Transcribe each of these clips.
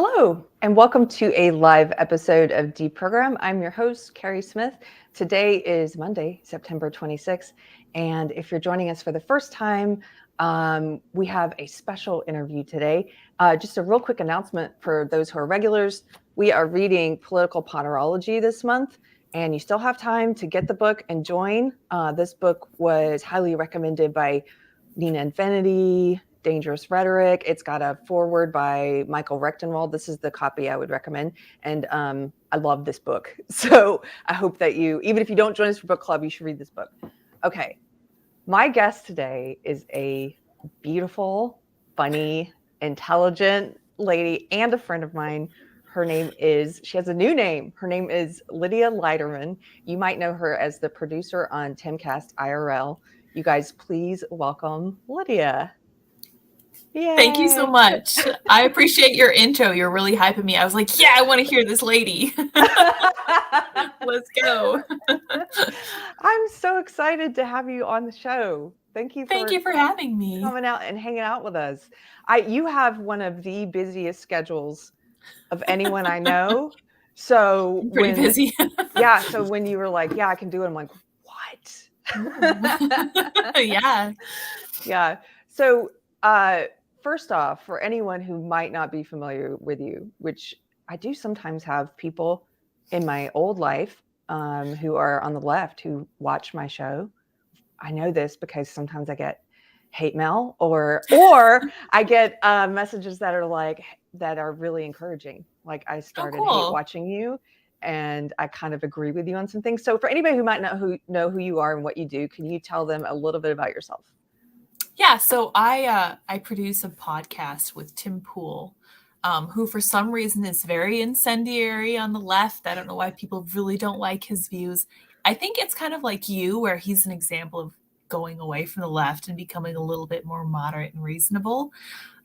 Hello, and welcome to a live episode of Deprogrammed. I'm your host, Keri Smith. Today is Monday, September 26th, and if you're joining us for the first time, we have a special interview today. Just a real quick announcement for those who are regulars. We are reading Political Ponerology this month, and you still have time to get the book and join. This book was highly recommended by Nina Infinity, Dangerous Rhetoric. It's got a foreword by Michael Rechtenwald. This is the copy I would recommend. And I love this book. So I hope that you, even if you don't join us for book club, you should read this book. Okay. My guest today is a beautiful, funny, intelligent lady and a friend of mine. She has a new name. Her name is Lydia Leitermann. You might know her as the producer on Timcast IRL. You guys, please welcome Lydia. Yay. Thank you so much. I appreciate your intro. You're really hyping me. I was like, yeah, I want to hear this lady. Let's go. I'm so excited to have you on the show. Thank you for having me. Coming out and hanging out with us. You have one of the busiest schedules of anyone I know. So I'm pretty busy. Yeah. So when you were like, yeah, I can do it, I'm like, what? Yeah. Yeah. So first off, for anyone who might not be familiar with you, which I do sometimes have people in my old life who are on the left who watch my show. I know this because sometimes I get hate mail or I get messages that are really encouraging. Like I started hate watching you and I kind of agree with you on some things. So for anybody who might not know who you are and what you do, can you tell them a little bit about yourself? Yeah, so I produce a podcast with Tim Poole, who for some reason is very incendiary on the left. I don't know why people really don't like his views. I think it's kind of like you, where he's an example of going away from the left and becoming a little bit more moderate and reasonable.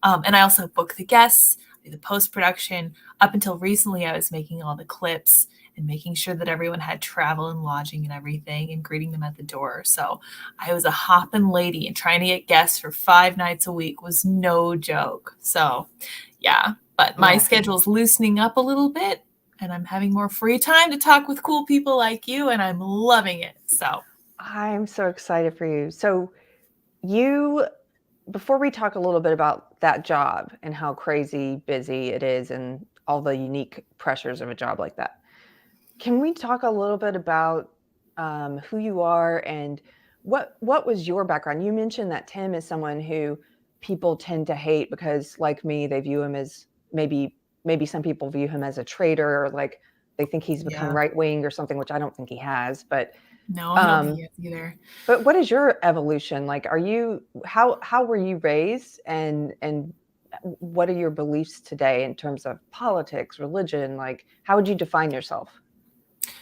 And I also book the guests, do the post-production. Up until recently, I was making all the clips and making sure that everyone had travel and lodging and everything and greeting them at the door. So I was a hopping lady, and trying to get guests for 5 nights a week was no joke. So yeah, but my schedule's loosening up a little bit and I'm having more free time to talk with cool people like you, and I'm loving it. So I'm so excited for you. So before we talk a little bit about that job and how crazy busy it is and all the unique pressures of a job like that, can we talk a little bit about who you are and what was your background? You mentioned that Tim is someone who people tend to hate because, like me, they view him as maybe some people view him as a traitor, or like they think he's become right wing or something, which I don't think he has. But no, I don't think he has either. But what is your evolution like? How were you raised, and what are your beliefs today in terms of politics, religion? Like, how would you define yourself?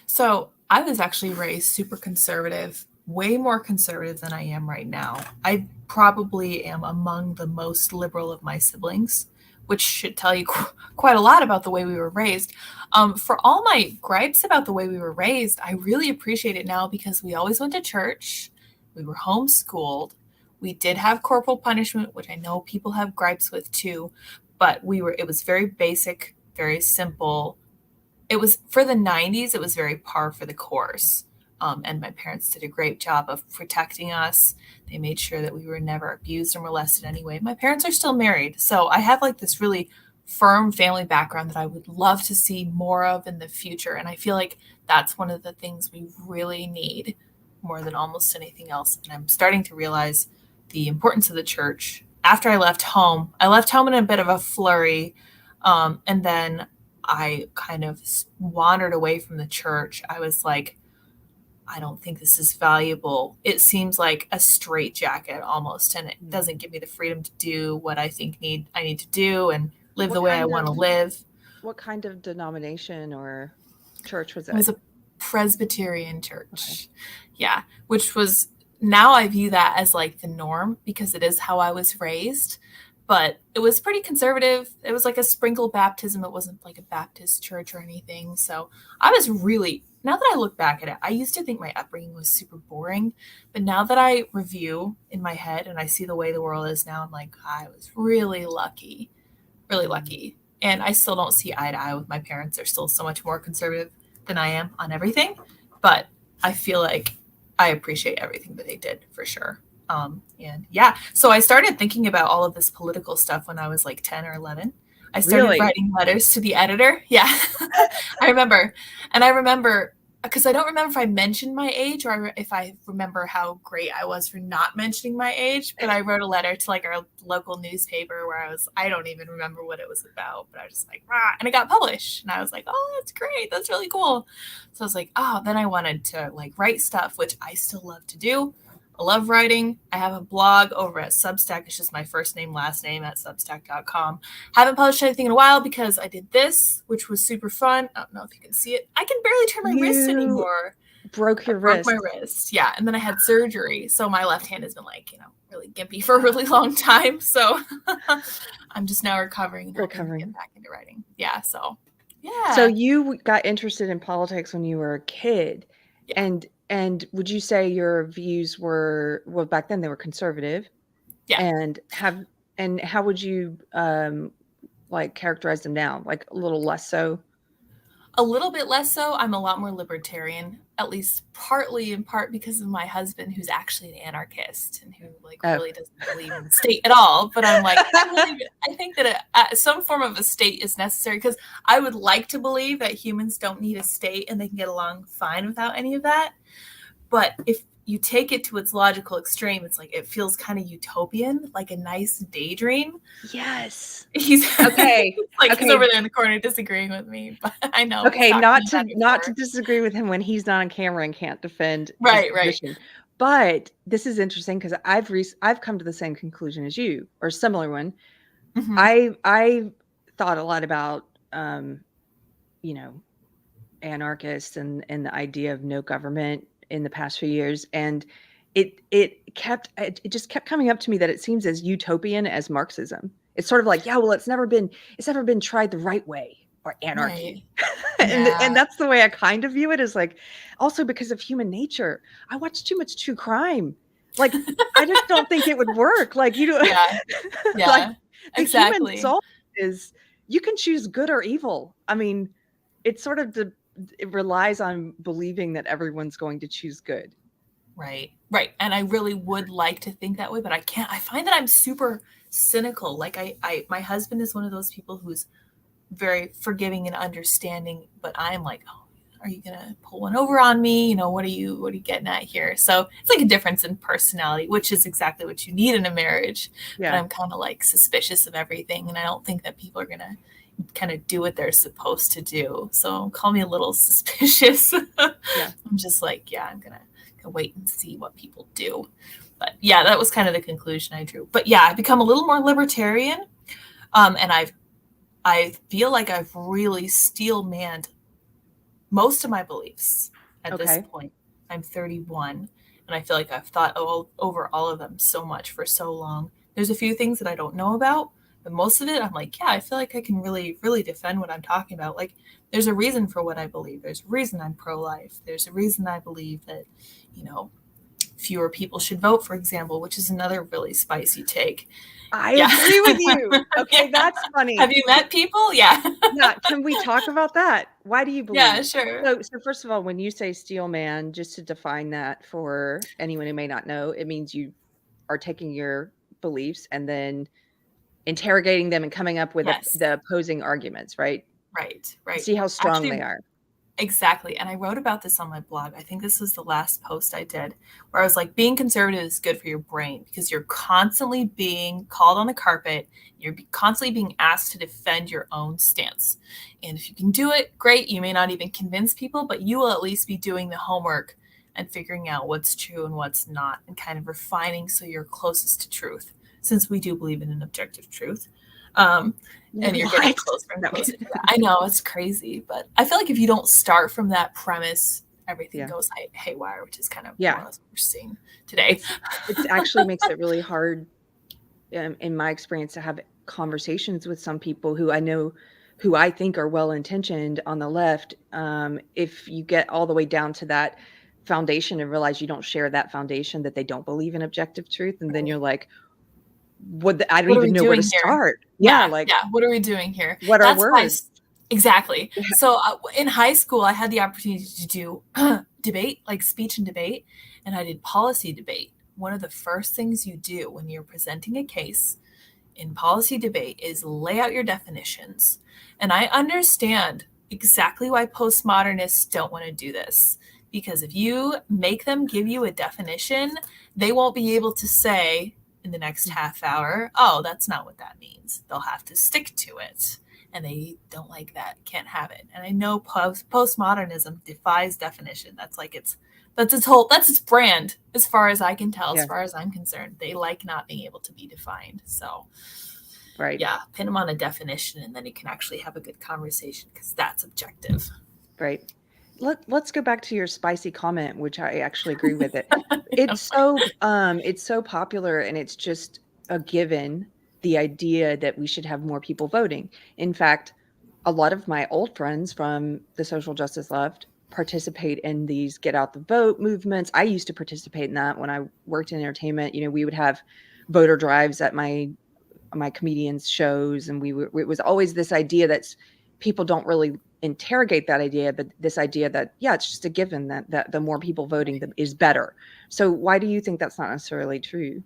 So I was actually raised super conservative, way more conservative than I am right now. I probably am among the most liberal of my siblings, which should tell you quite a lot about the way we were raised. For all my gripes about the way we were raised, I really appreciate it now because we always went to church. We were homeschooled. We did have corporal punishment, which I know people have gripes with too, but it was very basic, very simple. It was for the 90s, it was very par for the course. And my parents did a great job of protecting us. They made sure that we were never abused or molested anyway. My parents are still married. So I have like this really firm family background that I would love to see more of in the future. And I feel like that's one of the things we really need more than almost anything else. And I'm starting to realize the importance of the church. After I left home in a bit of a flurry. And then I kind of wandered away from the church. I was like, I don't think this is valuable. It seems like a straitjacket almost, and it doesn't give me the freedom to do what I think I need to do and live the way I want to live. What kind of denomination or church was it? It was a Presbyterian church. Okay. Yeah, which was, now I view that as like the norm because it is how I was raised. But it was pretty conservative. It was like a sprinkle baptism. It wasn't like a Baptist church or anything. So I was really, now that I look back at it, I used to think my upbringing was super boring. But now that I review in my head and I see the way the world is now, I'm like, I was really lucky. And I still don't see eye to eye with my parents. They're still so much more conservative than I am on everything. But I feel like I appreciate everything that they did for sure. And yeah, so I started thinking about all of this political stuff when I was like 10 or 11. I started Really? writing letters to the editor. Yeah, I remember. And I remember, because I don't remember if I mentioned my age or if I remember how great I was for not mentioning my age, but I wrote a letter to like our local newspaper where I don't even remember what it was about, but I was just like, rah, and it got published. And I was like, oh, that's great. That's really cool. So I was like, oh, then I wanted to like write stuff, which I still love to do. I love writing. I have a blog over at Substack. It's just my first name, last name at substack.com. Haven't published anything in a while because I did this, which was super fun. I don't know if you can see it. I can barely turn my wrist anymore. Broke your wrist. Broke my wrist. Yeah. And then I had surgery. So my left hand has been like, really gimpy for a really long time. So I'm just now recovering and get back into writing. Yeah. So yeah. So you got interested in politics when you were a kid. Yeah. And would you say your views were, well, back then they were conservative? Yeah. And how would you like characterize them now? Like a little less so? A little bit less so. I'm a lot more libertarian, at least partly in part because of my husband, who's actually an anarchist and who really doesn't believe in the state at all. But I'm like, I think that some form of a state is necessary because I would like to believe that humans don't need a state and they can get along fine without any of that. But if you take it to its logical extreme, it's like it feels kind of utopian, like a nice daydream. Yes. He's okay. He's over there in the corner disagreeing with me, but I know. Okay, not to disagree with him when he's not on camera and can't defend his position. But this is interesting because I've come to the same conclusion as you, or a similar one. Mm-hmm. I thought a lot about anarchists and the idea of no government in the past few years, and it just kept coming up to me that it seems as utopian as Marxism. It's sort of like, yeah, well, it's never been tried the right way, or anarchy. Right. and that's the way I kind of view it, is like, also because of human nature. I watch too much true crime. Like, I just don't think it would work. Like, yeah, like, the exactly. human soul is, you can choose good or evil. I mean, it's sort of it relies on believing that everyone's going to choose good. Right. And I really would like to think that way, but I can't. I find that I'm super cynical. Like my husband is one of those people who's very forgiving and understanding, but I'm like, oh, are you going to pull one over on me? What are you getting at here? So it's like a difference in personality, which is exactly what you need in a marriage. Yeah. But I'm kind of like suspicious of everything. And I don't think that people are going to kind of do what they're supposed to do. So call me a little suspicious. Yeah. I'm just like, yeah, I'm going to wait and see what people do. But yeah, that was kind of the conclusion I drew. But yeah, I've become a little more libertarian. And I feel like I've really steel-manned most of my beliefs at this point. I'm 31, and I feel like I've thought over all of them so much for so long. There's a few things that I don't know about, but most of it, I'm like, yeah, I feel like I can really, really defend what I'm talking about. Like, there's a reason for what I believe. There's a reason I'm pro-life. There's a reason I believe that, fewer people should vote, for example, which is another really spicy take. I agree with you. Okay, that's funny. Have you met people? Yeah. Yeah. Can we talk about that? Why do you believe? Yeah, sure. So first of all, when you say steel man, just to define that for anyone who may not know, it means you are taking your beliefs and then interrogating them and coming up with the opposing arguments, right? Right. See how strong they are. Exactly. And I wrote about this on my blog. I think this was the last post I did, where I was like, being conservative is good for your brain because you're constantly being called on the carpet. You're constantly being asked to defend your own stance. And if you can do it, great. You may not even convince people, but you will at least be doing the homework and figuring out what's true and what's not, and kind of refining so you're closest to truth, since we do believe in an objective truth. And you're getting closer and closer. I know, it's crazy, but I feel like if you don't start from that premise, everything goes haywire, which is kind of more or less what we're seeing today. It actually makes it really hard, in my experience, to have conversations with some people who I think are well-intentioned on the left. If you get all the way down to that foundation and realize you don't share that foundation, that they don't believe in objective truth, and then you're like, I don't What are we even know where to doing here? start. Yeah, Like, yeah. What are we doing here? what are words? Exactly. So in high school, I had the opportunity to do debate, like speech and debate, and I did policy debate. One of the first things you do when you're presenting a case in policy debate is lay out your definitions. And I understand exactly why postmodernists don't want to do this. Because if you make them give you a definition, they won't be able to say in the next half hour, oh, that's not what that means. They'll have to stick to it. And they don't like that, can't have it. And I know postmodernism defies definition. That's its brand, as far as I can tell, as far as I'm concerned. They like not being able to be defined. So, right. Yeah, pin them on a definition, and then you can actually have a good conversation, because that's objective. Right. Let's go back to your spicy comment, which I actually agree with it. It's so popular, and it's just a given, the idea that we should have more people voting. In fact, a lot of my old friends from the social justice left participate in these get out the vote movements. I used to participate in that when I worked in entertainment. We would have voter drives at my comedians shows, and it was always this idea that people don't really interrogate that idea, but this idea that, it's just a given that the more people voting is better. So why do you think that's not necessarily true?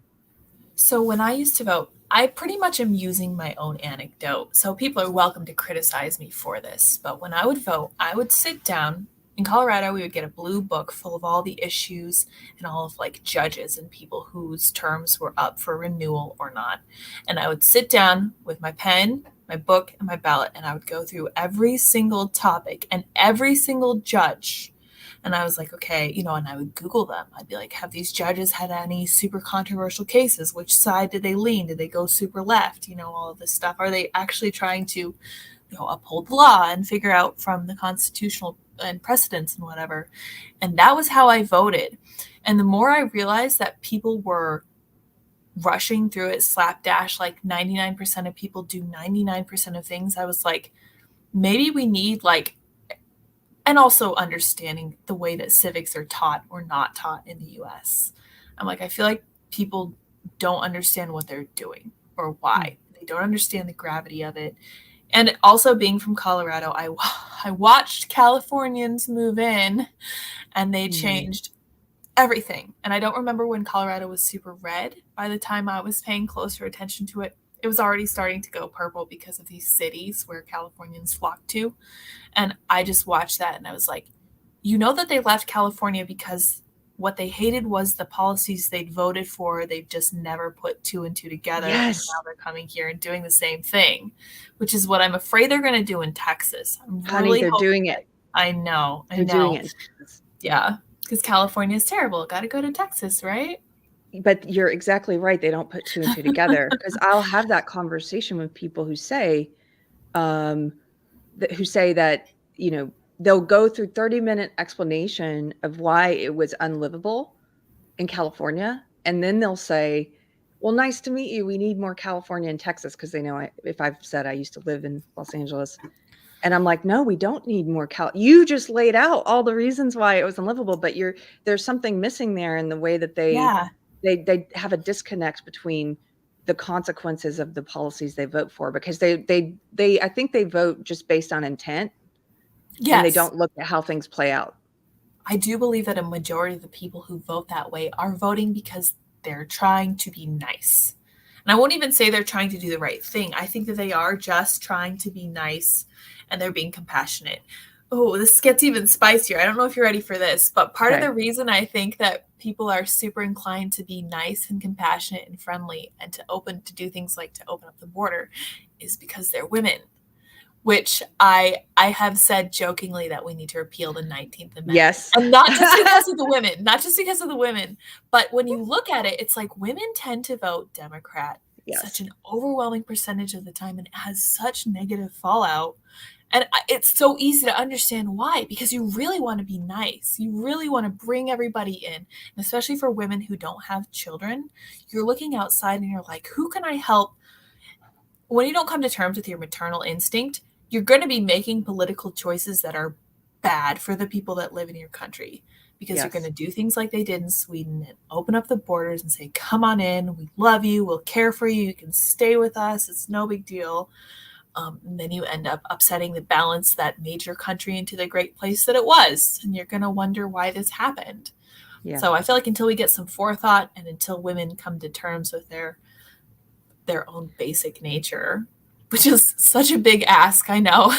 So when I used to vote, I pretty much am using my own anecdote. So people are welcome to criticize me for this. But when I would vote, I would sit down. In Colorado, we would get a blue book full of all the issues and all of judges and people whose terms were up for renewal or not. And I would sit down with my pen, my book, and my ballot, and I would go through every single topic and every single judge. And I was like, okay, and I would Google them. I'd be like, have these judges had any super controversial cases? Which side did they lean? Did they go super left? All of this stuff. Are they actually trying to, uphold the law and figure out from the constitutional and precedents and whatever? And that was how I voted. And the more I realized that people were rushing through it slapdash, like 99% of people do 99% of things, I was like, maybe we need and also understanding the way that civics are taught or not taught in the US. I'm like, I feel like people don't understand what they're doing or why. They don't understand the gravity of it. And also being from Colorado, I watched Californians move in, and they changed everything. And I don't remember when Colorado was super red. By the time I was paying closer attention to it, it was already starting to go purple because of these cities where Californians flock to. And I just watched that, and I was like, that they left California because what they hated was the policies they'd voted for. They've just never put two and two together. Yes. And now they're coming here and doing the same thing, which is what I'm afraid they're going to do in Texas. Honey, they're doing it. I know. They're doing it. Yeah, because California is terrible. Got to go to Texas, right? But you're exactly right. They don't put two and two together, because I'll have that conversation with people who say that, they'll go through 30-minute explanation of why it was unlivable in California. And then they'll say, well, nice to meet you. We need more California and Texas, because they know if I've said I used to live in Los Angeles. And I'm like, no, we don't need more You just laid out all the reasons why it was unlivable, but there's something missing there in the way that they have a disconnect between the consequences of the policies they vote for, because they I think they vote just based on intent. Yes. And they don't look at how things play out. I do believe that a majority of the people who vote that way are voting because they're trying to be nice. And I won't even say they're trying to do the right thing. I think that they are just trying to be nice, and they're being compassionate. Oh, this gets even spicier. I don't know if you're ready for this, but part of the reason I think that people are super inclined to be nice and compassionate and friendly and to do things like to open up the border is because they're women, which I have said jokingly that we need to repeal the 19th Amendment. Yes. And not just because of the women, but when you look at it, it's like women tend to vote Democrat such an overwhelming percentage of the time, and it has such negative fallout. And it's so easy to understand why, because you really want to be nice. You really want to bring everybody in. And especially for women who don't have children, you're looking outside and you're like, who can I help? When you don't come to terms with your maternal instinct, you're going to be making political choices that are bad for the people that live in your country, because you're going to do things like they did in Sweden and open up the borders and say, come on in, we love you, we'll care for you, you can stay with us, it's no big deal. And then you end up upsetting the balance that made your country into the great place that it was. And you're going to wonder why this happened. Yeah. So I feel like until we get some forethought and until women come to terms with their own basic nature, which is such a big ask, I know.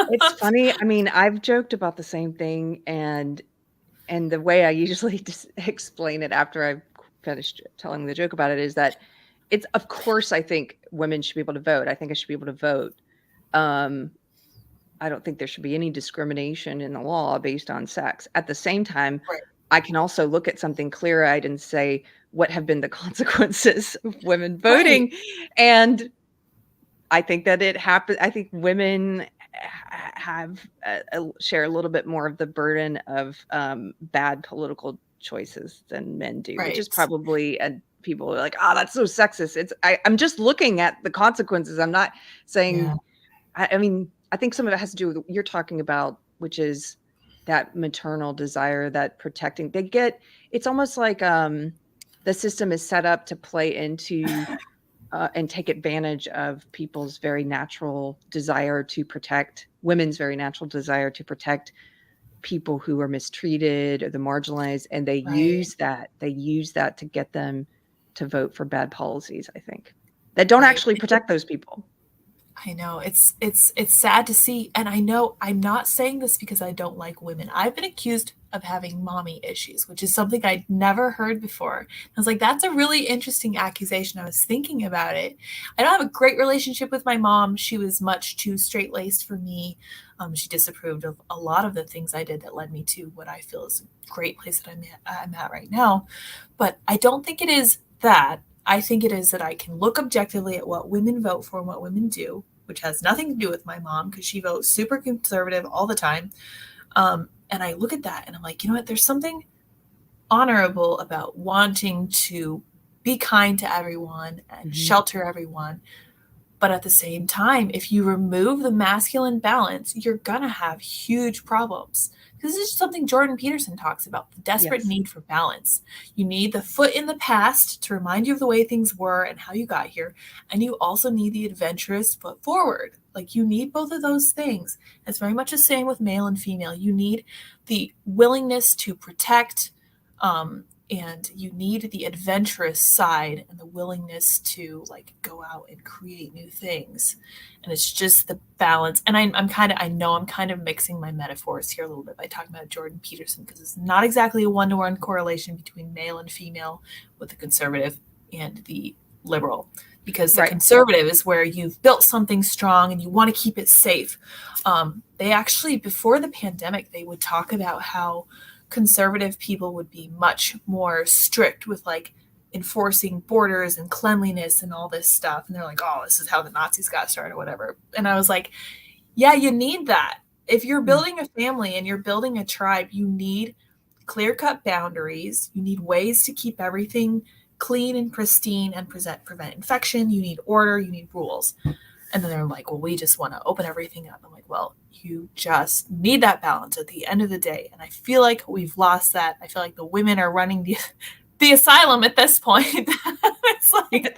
It's funny. I mean, I've joked about the same thing, and the way I usually just explain it after I've finished telling the joke about it is that it's, of course, I think women should be able to vote. I think I should be able to vote. I don't think there should be any discrimination in the law based on sex. At the same time, right, I can also look at something clear-eyed and say, what have been the consequences of women voting? Right. And I think that it happens. I think women have share a little bit more of the burden of bad political choices than men do, right, which is probably, and people are like, oh, that's so sexist. I'm just looking at the consequences. I'm not saying, I mean, I think some of it has to do with what you're talking about, which is that maternal desire, that protecting. It's almost like the system is set up to play into and take advantage of people's very natural desire to protect, women's very natural desire to protect people who are mistreated or the marginalized, and they use that to get them to vote for bad policies, I think, that don't actually protect those people. I know it's sad to see. And I know I'm not saying this because I don't like women. I've been accused of having mommy issues, which is something I'd never heard before. I was like, that's a really interesting accusation. I was thinking about it. I don't have a great relationship with my mom. She was much too straight-laced for me. She disapproved of a lot of the things I did that led me to what I feel is a great place that I'm at right now. But I don't think it is that. I think it is that I can look objectively at what women vote for and what women do, which has nothing to do with my mom because she votes super conservative all the time. And I look at that and I'm like, you know what? There's something honorable about wanting to be kind to everyone and shelter everyone. But at the same time, if you remove the masculine balance, you're going to have huge problems. This is something Jordan Peterson talks about, the desperate need for balance. You need the foot in the past to remind you of the way things were and how you got here. And you also need the adventurous foot forward. Like, you need both of those things. It's very much the same with male and female. You need the willingness to protect, and you need the adventurous side and the willingness to go out and create new things. And it's just the balance. And I know I'm kind of mixing my metaphors here a little bit by talking about Jordan Peterson, because it's not exactly a one-to-one correlation between male and female with the conservative and the liberal, because the conservative is where you've built something strong and you want to keep it safe. They actually, before the pandemic, they would talk about how conservative people would be much more strict with enforcing borders and cleanliness and all this stuff. And they're like, oh, this is how the Nazis got started or whatever. And I was like, yeah, you need that. If you're building a family and you're building a tribe, you need clear-cut boundaries. You need ways to keep everything clean and pristine and prevent infection. You need order. You need rules. And then they're like, well, we just want to open everything up. I'm like, well, you just need that balance at the end of the day. And I feel like we've lost that. I feel like the women are running the asylum at this point. It's like,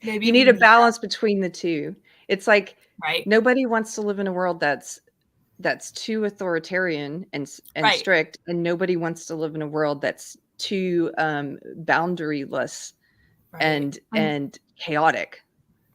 maybe you need a balance between the two. It's like, nobody wants to live in a world that's too authoritarian and strict, and nobody wants to live in a world that's too boundaryless and chaotic.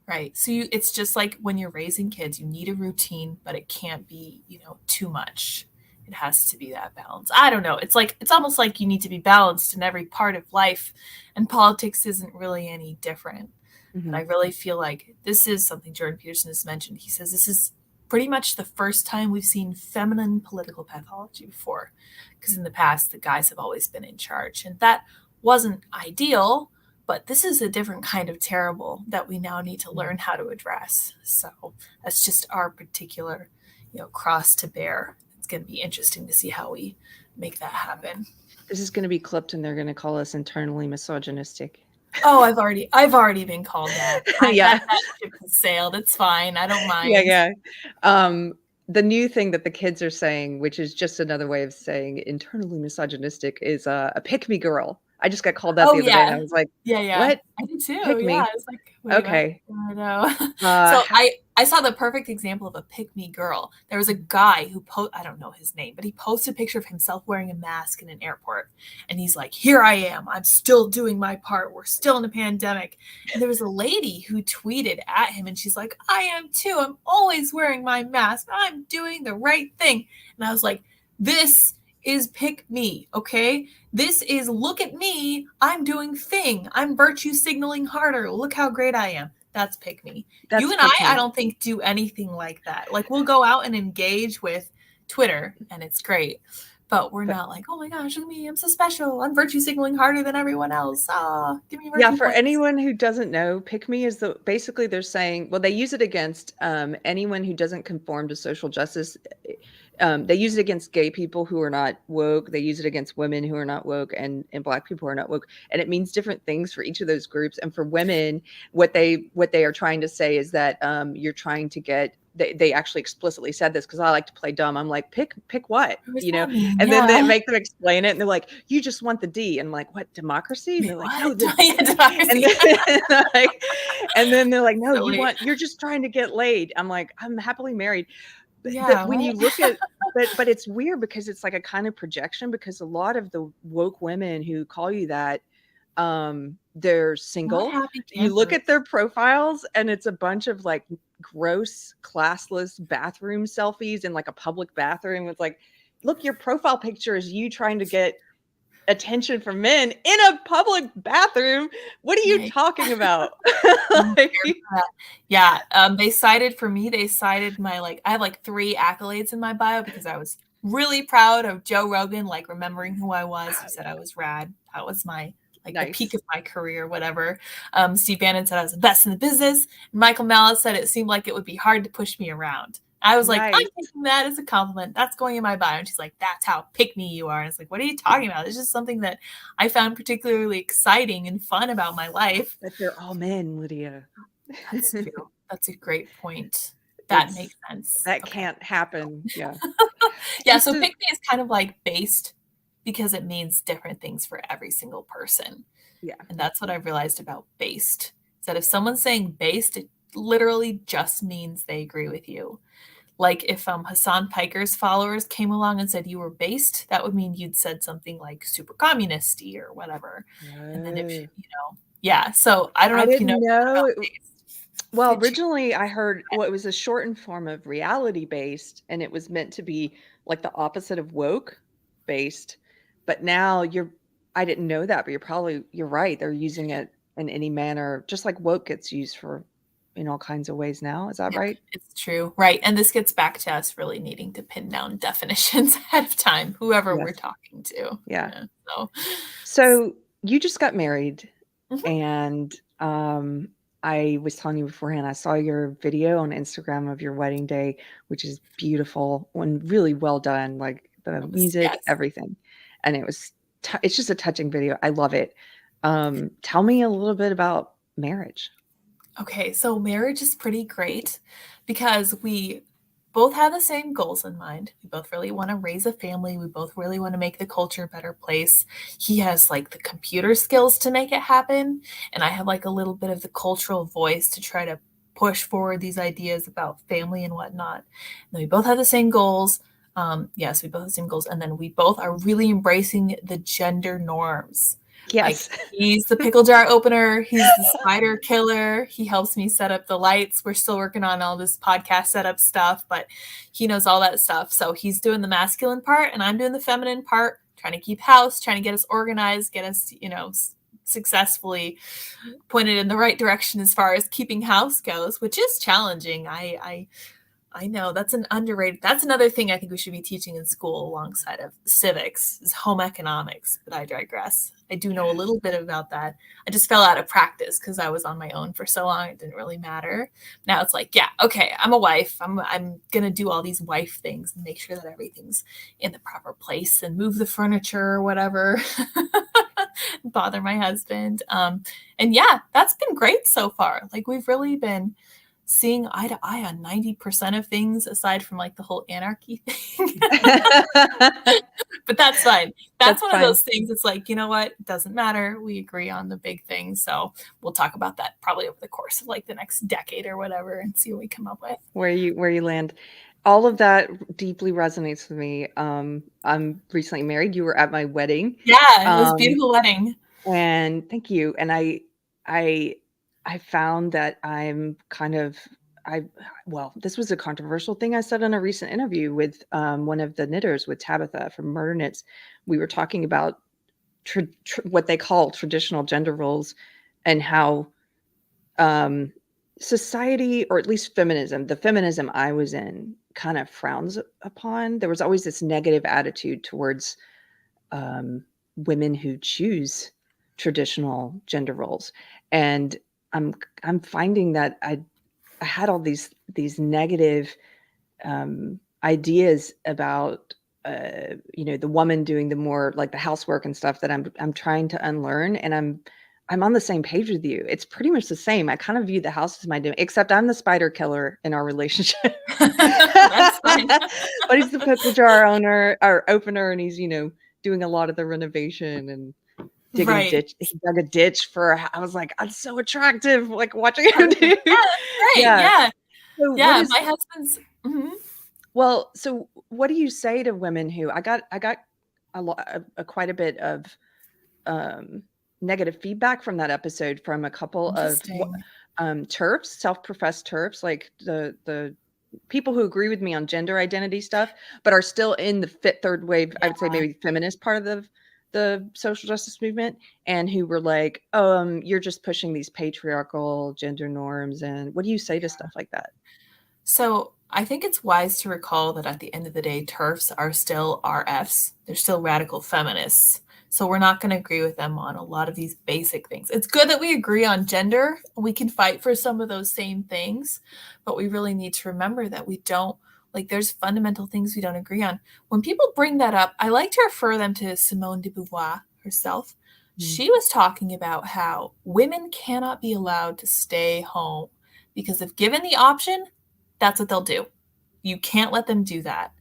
Right. So it's just like when you're raising kids, you need a routine, but it can't be, too much. It has to be that balance. I don't know. It's almost like you need to be balanced in every part of life, and politics isn't really any different. And I really feel like this is something Jordan Peterson has mentioned. He says this is pretty much the first time we've seen feminine political pathology before, because in the past, the guys have always been in charge, and that wasn't ideal. But this is a different kind of terrible that we now need to learn how to address. So that's just our particular, cross to bear. It's going to be interesting to see how we make that happen. This is going to be clipped, and they're going to call us internally misogynistic. Oh, I've already been called that. That ship has sailed. It's fine. I don't mind. Yeah. the new thing that the kids are saying, which is just another way of saying internally misogynistic, is a pick me girl. I just got called that Oh the other day, and I yeah. was like, Yeah. what? I did too. Pick Yeah. me? I was like, wait, what? Okay. I know. Uh, So how, I saw the perfect example of a pick me girl. There was a guy who I don't know his name, but he posted a picture of himself wearing a mask in an airport. And he's like, here I am. I'm still doing my part. We're still in a pandemic. And there was a lady who tweeted at him and she's like, I am too. I'm always wearing my mask. I'm doing the right thing. And I was like, this is pick me, okay? This is look at me. I'm doing thing. I'm virtue signaling harder. Look how great I am. That's pick me. You and I don't think do anything like that. Like we'll go out and engage with Twitter and it's great. But we're not like, oh my gosh, look at me. I'm so special. I'm virtue signaling harder than everyone else. Give me virtue for points. anyone who doesn't know, pick me is basically they're saying, well, they use it against anyone who doesn't conform to social justice. They use it against gay people who are not woke. They use it against women who are not woke and Black people who are not woke. And it means different things for each of those groups. And for women, what they are trying to say is that you're trying to get, they actually explicitly said this because I like to play dumb. I'm like, pick what, you know? And then they make them explain it and they're like, you just want the D. And I'm like, what, democracy? And they're like, no, democracy. And then they're like, no, you're just trying to get laid. I'm like, I'm happily married. But when you look at, but it's weird because it's like a kind of projection because a lot of the woke women who call you that, they're single. You look at their profiles and it's a bunch of like gross, classless bathroom selfies in like a public bathroom. It's like, look, your profile picture is you trying to get attention from men in a public bathroom. What are you talking about? They cited my I have like 3 accolades in my bio because I was really proud of Joe Rogan, like remembering who I was. He said I was rad. That was my the peak of my career, whatever. Steve Bannon said I was the best in the business. Michael Malice said it seemed like it would be hard to push me around. I was like, I'm taking that as a compliment. That's going in my bio. And she's like, that's how pick me you are. And it's like, what are you talking about? It's just something that I found particularly exciting and fun about my life. But they're all men, Lydia. That's true. That's a great point. That makes sense. That can't happen. Yeah. So pick me is kind of like based because it means different things for every single person. Yeah. And that's what I've realized about based. Is that if someone's saying based, it literally just means they agree with you. Like if Hassan Piker's followers came along and said you were based, that would mean you'd said something like super communisty or whatever. And then if so I don't know if you know. Well, originally I heard it was a shortened form of reality based, and it was meant to be like the opposite of woke based. But now I didn't know that, but you're right. They're using it in any manner, just like woke gets used in all kinds of ways now. Is that right? It's true. Right. And this gets back to us really needing to pin down definitions ahead of time, whoever we're talking to. Yeah. So you just got married, and I was telling you beforehand, I saw your video on Instagram of your wedding day, which is beautiful and really well done, like the music, everything. And it's just a touching video. I love it. Tell me a little bit about marriage. Okay, so marriage is pretty great because we both have the same goals in mind. We both really want to raise a family. We both really want to make the culture a better place. He has like the computer skills to make it happen. And I have like a little bit of the cultural voice to try to push forward these ideas about family and whatnot. And we both have the same goals. Yes, we both have the same goals. And then we both are really embracing the gender norms. Yes. Like, he's the pickle jar opener. He's the spider killer. He helps me set up the lights. We're still working on all this podcast setup stuff, but he knows all that stuff. So he's doing the masculine part and I'm doing the feminine part, trying to keep house, trying to get us organized, get us, successfully pointed in the right direction as far as keeping house goes, which is challenging. I know that's another thing I think we should be teaching in school alongside of civics is home economics, but I digress. I do know a little bit about that. I just fell out of practice because I was on my own for so long. It didn't really matter. Now it's like, yeah, okay, I'm a wife. I'm going to do all these wife things and make sure that everything's in the proper place and move the furniture or whatever, bother my husband. And yeah, that's been great so far. Like we've really been seeing eye to eye on 90% of things, aside from like the whole anarchy thing. But that's fine. That's one fine. of those things. It's like, you know what? It doesn't matter. We agree on the big things. So we'll talk about that probably over the course of like the next decade or whatever and see what we come up with. Where you land. All of that deeply resonates with me. I'm recently married. You were at my wedding. Yeah, it was a beautiful wedding. And thank you. And I found that I'm kind of this was a controversial thing I said in a recent interview with one of the knitters, with Tabitha from Murder Knits. We were talking about what they call traditional gender roles and how society, or at least feminism, the feminism I was in, kind of frowns upon. There was always this negative attitude towards women who choose traditional gender roles. And I'm finding that I had all these negative ideas about the woman doing the more like the housework and stuff that I'm trying to unlearn, and I'm on the same page with you. It's pretty much the same. I kind of view the house as my doing, except I'm the spider killer in our relationship. That's fine. But he's the pickle jar opener, and he's doing a lot of the renovation and digging a ditch. He dug a ditch I was like, I'm so attractive, like watching him do. Yeah, right. Yeah. So yeah. My husband's. Mm-hmm. Well, so what do you say to women who I got quite a bit of negative feedback from that episode from a couple of TERFs, self-professed TERFs, like the people who agree with me on gender identity stuff, but are still in the third wave, I would say maybe feminist part of the social justice movement, and who were like, you're just pushing these patriarchal gender norms. And what do you say to stuff like that? So I think it's wise to recall that at the end of the day, TERFs are still RFs. They're still radical feminists. So we're not going to agree with them on a lot of these basic things. It's good that we agree on gender. We can fight for some of those same things, but we really need to remember that we don't, like, there's fundamental things we don't agree on. When people bring that up, I like to refer them to Simone de Beauvoir herself. She was talking about how women cannot be allowed to stay home because if given the option, that's what they'll do. You can't let them do that.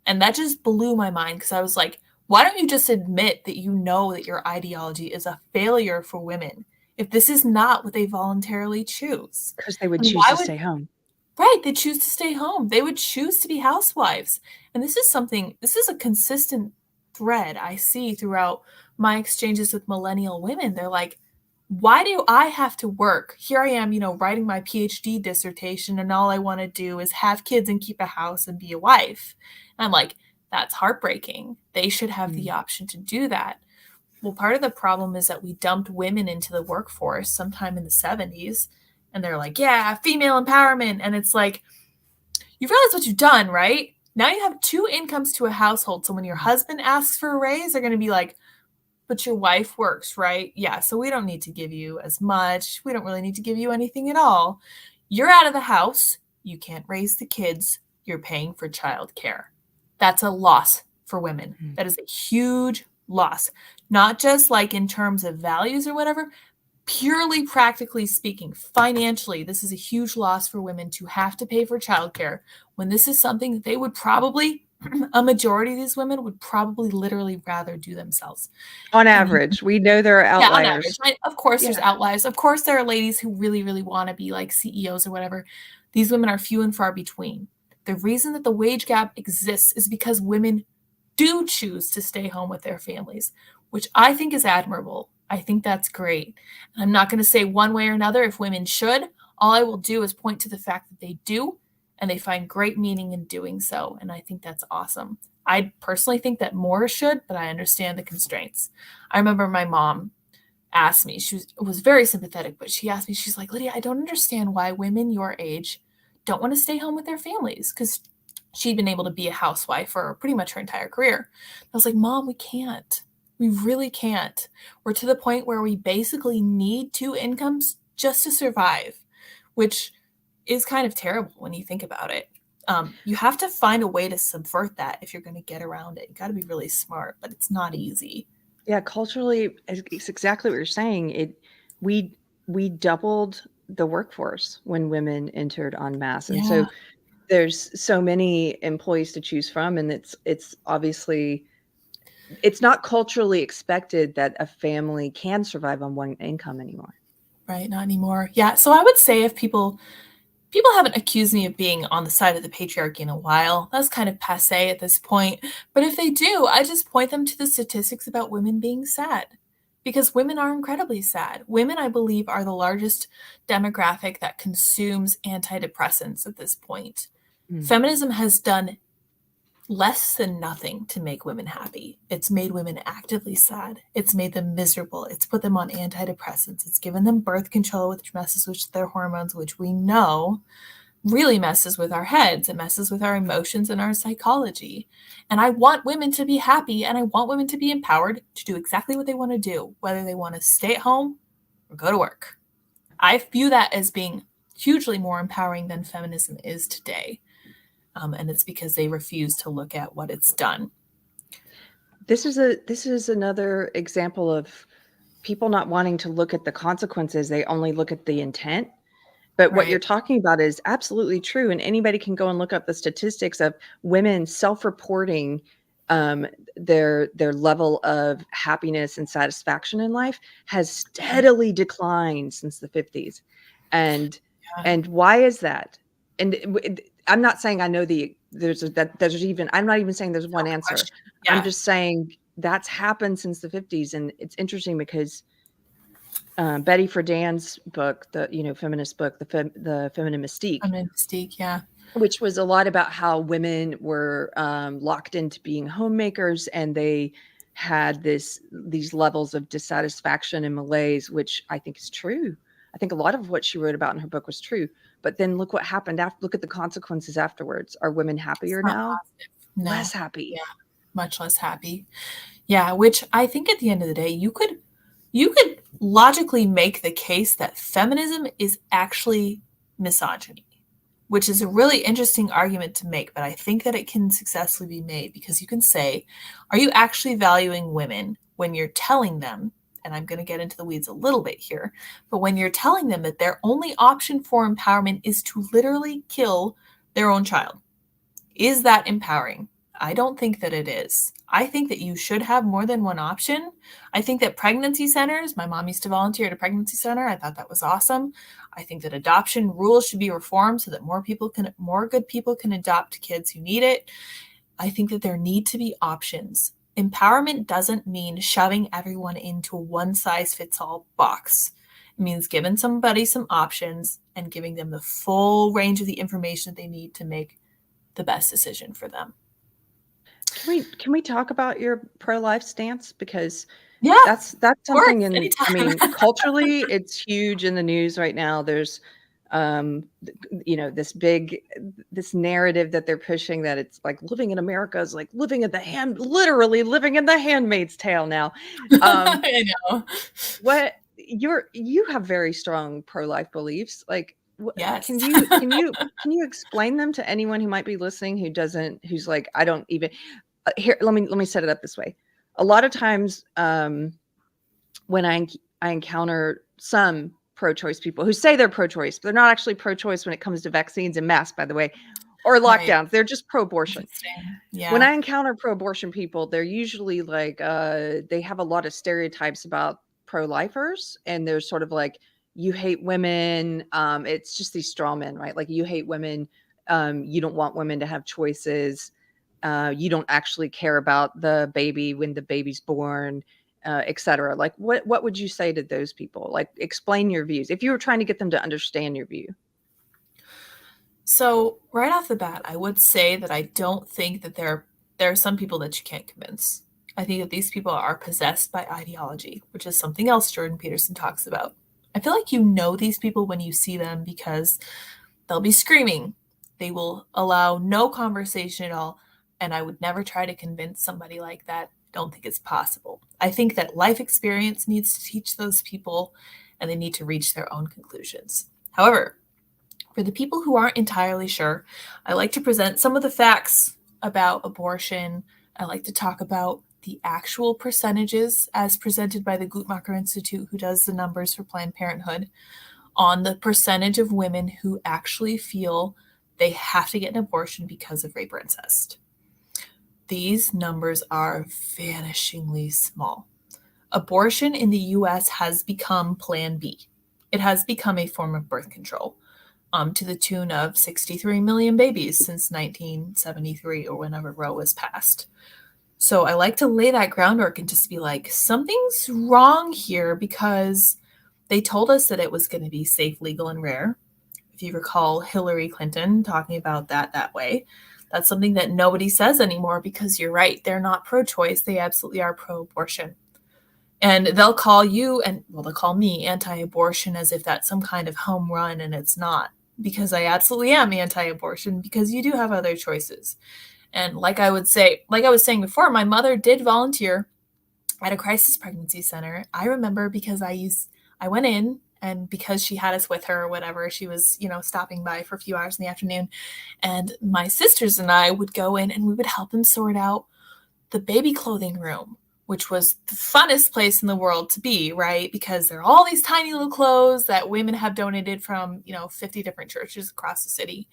And that just blew my mind, because I was like, why don't you just admit that you know that your ideology is a failure for women if this is not what they voluntarily choose? Because they would choose to stay home. Right. They choose to stay home. They would choose to be housewives. And this is a consistent thread I see throughout my exchanges with millennial women. They're like, why do I have to work? Here I am, writing my PhD dissertation, and all I want to do is have kids and keep a house and be a wife. And I'm like, that's heartbreaking. They should have the option to do that. Well, part of the problem is that we dumped women into the workforce sometime in the 70s, and they're like, yeah, female empowerment. And it's like, you realize what you've done, right? Now you have two incomes to a household. So when your husband asks for a raise, they're going to be like, but your wife works, right? Yeah, so we don't need to give you as much. We don't really need to give you anything at all. You're out of the house. You can't raise the kids. You're paying for childcare. That's a loss for women. That is a huge loss. Not just like in terms of values or whatever, purely practically speaking, financially, this is a huge loss for women to have to pay for childcare when this is something that they would probably, a majority of these women would probably literally rather do themselves. On average, we know there are outliers. Yeah, on average. Of course, there's outliers. Of course, there are ladies who really, really want to be like CEOs or whatever. These women are few and far between. The reason that the wage gap exists is because women do choose to stay home with their families, which I think is admirable. I think that's great. And I'm not going to say one way or another if women should. All I will do is point to the fact that they do, and they find great meaning in doing so. And I think that's awesome. I personally think that more should, but I understand the constraints. I remember my mom asked me, she was very sympathetic, but she asked me, she's like, Lydia, I don't understand why women your age don't want to stay home with their families, because she'd been able to be a housewife for pretty much her entire career. I was like, Mom, we can't. We really can't. We're to the point where we basically need two incomes just to survive, which is kind of terrible when you think about it. You have to find a way to subvert that if you're going to get around it. You got to be really smart, but it's not easy. Yeah, culturally, it's exactly what you're saying. We doubled the workforce when women entered en masse. And Yeah. so there's so many employees to choose from, and it's obviously, it's not culturally expected that a family can survive on one income anymore. Right. Not anymore. Yeah. So I would say if people haven't accused me of being on the side of the patriarchy in a while. That's kind of passé at this point. But if they do, I just point them to the statistics about women being sad. Because women are incredibly sad. Women, I believe, are the largest demographic that consumes antidepressants at this point. Feminism has done less than nothing to make women happy. It's made women actively sad. It's made them miserable. It's put them on antidepressants. It's given them birth control, which messes with their hormones, which we know really messes with our heads. It messes with our emotions and our psychology. And I want women to be happy, and I want women to be empowered to do exactly what they want to do, whether they want to stay at home or go to work. I view that as being hugely more empowering than feminism is today. And it's because they refuse to look at what it's done. This is another example of people not wanting to look at the consequences. They only look at the intent. But what you're talking about is absolutely true. And anybody can go and look up the statistics of women self-reporting their level of happiness and satisfaction in life has steadily declined since the 50s. And why is that? And I'm not saying I know I'm not even saying there's one answer. Yeah. I'm just saying that's happened since the 50s. And it's interesting because Betty Friedan's book, the feminist book, the Feminine Mystique. Feminine Mystique, yeah. Which was a lot about how women were locked into being homemakers, and they had these levels of dissatisfaction and malaise, which I think is true. I think a lot of what she wrote about in her book was true. But then look what happened after. Look at the consequences afterwards. Are women happier now? No. Less happy. Yeah, much less happy. Yeah, which I think at the end of the day, you could logically make the case that feminism is actually misogyny, which is a really interesting argument to make, but I think that it can successfully be made because you can say, are you actually valuing women when you're telling them, and I'm going to get into the weeds a little bit here, but when you're telling them that their only option for empowerment is to literally kill their own child? Is that empowering? I don't think that it is. I think that you should have more than one option. I think that pregnancy centers, my mom used to volunteer at a pregnancy center. I thought that was awesome. I think that adoption rules should be reformed so that more good people can adopt kids who need it. I think that there need to be options. Empowerment doesn't mean shoving everyone into a one-size-fits-all box. It means giving somebody some options and giving them the full range of the information they need to make the best decision for them. Can we talk about your pro-life stance? Because that's something culturally it's huge in the news right now. There's this narrative that they're pushing that it's like living in America is like literally living in the Handmaid's Tale now. I know. You have very strong pro-life beliefs. Like, yes. Can you explain them to anyone who might be listening who's like, I don't even here. Let me set it up this way. A lot of times when I encounter some pro-choice people who say they're pro-choice, but they're not actually pro-choice when it comes to vaccines and masks, by the way, or lockdowns. Right. They're just pro-abortion. Yeah. When I encounter pro-abortion people, they're usually like, they have a lot of stereotypes about pro-lifers, and they're sort of like, you hate women. It's just these straw men, right? Like, you hate women. You don't want women to have choices. You don't actually care about the baby when the baby's born, etc. Like, what would you say to those people? Like, explain your views if you were trying to get them to understand your view. So right off the bat, I would say that I don't think that there are some people that you can't convince. I think that these people are possessed by ideology, which is something else Jordan Peterson talks about. I feel like you know these people when you see them because they'll be screaming. They will allow no conversation at all. And I would never try to convince somebody like that. I don't think it's possible. I think that life experience needs to teach those people, and they need to reach their own conclusions. However, for the people who aren't entirely sure, I like to present some of the facts about abortion. I like to talk about the actual percentages as presented by the Guttmacher Institute, who does the numbers for Planned Parenthood. on the percentage of women who actually feel they have to get an abortion because of rape or incest. These numbers are vanishingly small. Abortion in the US has become Plan B. It has become a form of birth control, to the tune of 63 million babies since 1973 or whenever Roe was passed. So I like to lay that groundwork and just be like, something's wrong here because they told us that it was going to be safe, legal, and rare. If you recall Hillary Clinton talking about that way, that's something that nobody says anymore because you're right. They're not pro-choice. They absolutely are pro-abortion. And they'll call you they'll call me anti-abortion as if that's some kind of home run, and it's not, because I absolutely am anti-abortion because you do have other choices. And like I was saying before, my mother did volunteer at a crisis pregnancy center. I remember because I went in, and because she had us with her or whatever, she was, stopping by for a few hours in the afternoon. And my sisters and I would go in and we would help them sort out the baby clothing room, which was the funnest place in the world to be, right? Because there are all these tiny little clothes that women have donated from, 50 different churches across the city.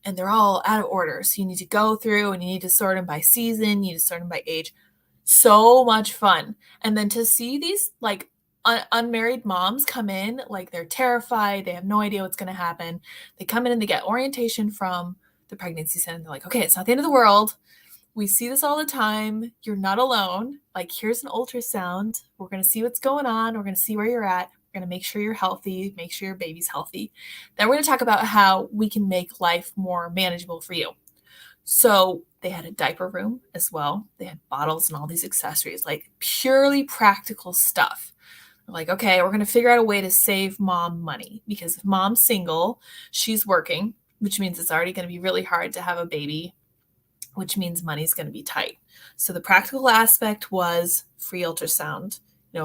And they're all out of order. So you need to go through and you need to sort them by season. You need to sort them by age. So much fun. And then to see these unmarried moms come in, they're terrified. They have no idea what's going to happen. They come in and they get orientation from the pregnancy center. They're like, okay, it's not the end of the world. We see this all the time. You're not alone. Here's an ultrasound. We're going to see what's going on. We're going to see where you're at. We're going to make sure you're healthy, make sure your baby's healthy. Then we're going to talk about how we can make life more manageable for you. So they had a diaper room as well. They had bottles and all these accessories, purely practical stuff. Okay, we're going to figure out a way to save mom money, because if mom's single, she's working, which means it's already going to be really hard to have a baby, which means money's going to be tight. So the practical aspect was free ultrasound,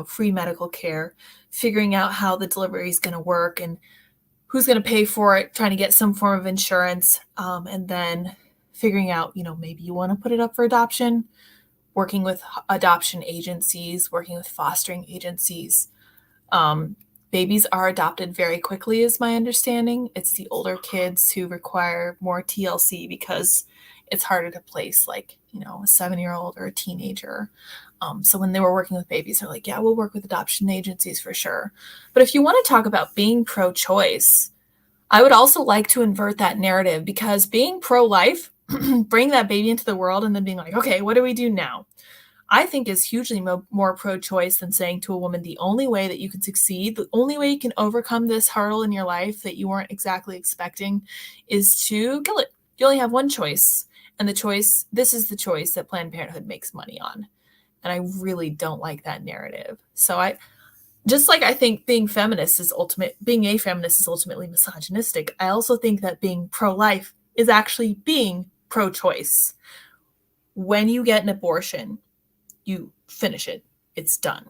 free medical care, figuring out how the delivery is going to work and who's going to pay for it, trying to get some form of insurance, and then figuring out, maybe you want to put it up for adoption, working with adoption agencies, working with fostering agencies. Babies are adopted very quickly, is my understanding. It's the older kids who require more TLC because it's harder to place a 7-year-old or a teenager. So when they were working with babies, they're like, yeah, we'll work with adoption agencies for sure. But if you want to talk about being pro-choice, I would also like to invert that narrative, because being pro-life, bring that baby into the world and then being like, okay, what do we do now? I think is hugely more pro-choice than saying to a woman, the only way that you can succeed, the only way you can overcome this hurdle in your life that you weren't exactly expecting is to kill it. You only have one choice. And this is the choice that Planned Parenthood makes money on. And I really don't like that narrative. So I think being a feminist is ultimately misogynistic. I also think that being pro-life is actually being pro-choice. When you get an abortion, you finish it. It's done.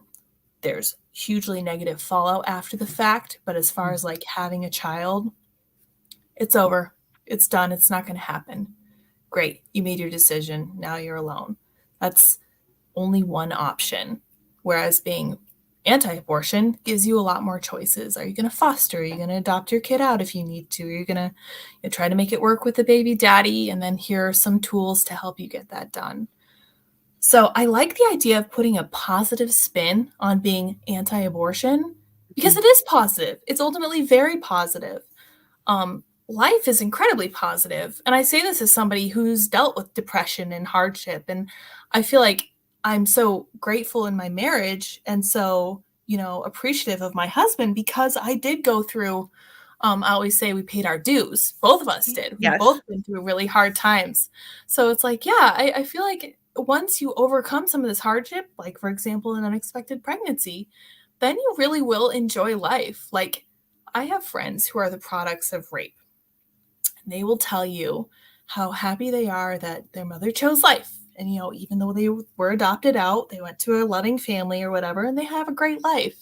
There's hugely negative fallout after the fact, but as far as having a child, it's over. It's done. It's not going to happen. Great. You made your decision. Now you're alone. That's only one option. Whereas being anti-abortion gives you a lot more choices. Are you going to foster? Are you going to adopt your kid out if you need to? Are you going to try to make it work with the baby daddy? And then here are some tools to help you get that done. So I like the idea of putting a positive spin on being anti-abortion, because it is positive. It's ultimately very positive. Life is incredibly positive. And I say this as somebody who's dealt with depression and hardship. And I feel like I'm so grateful in my marriage and so, appreciative of my husband, because I did go through, I always say we paid our dues. Both of us did. Yes. We both been through really hard times. So it's I feel like once you overcome some of this hardship, for example, an unexpected pregnancy, then you really will enjoy life. I have friends who are the products of rape. They will tell you how happy they are that their mother chose life. And, even though they were adopted out, they went to a loving family or whatever, and they have a great life.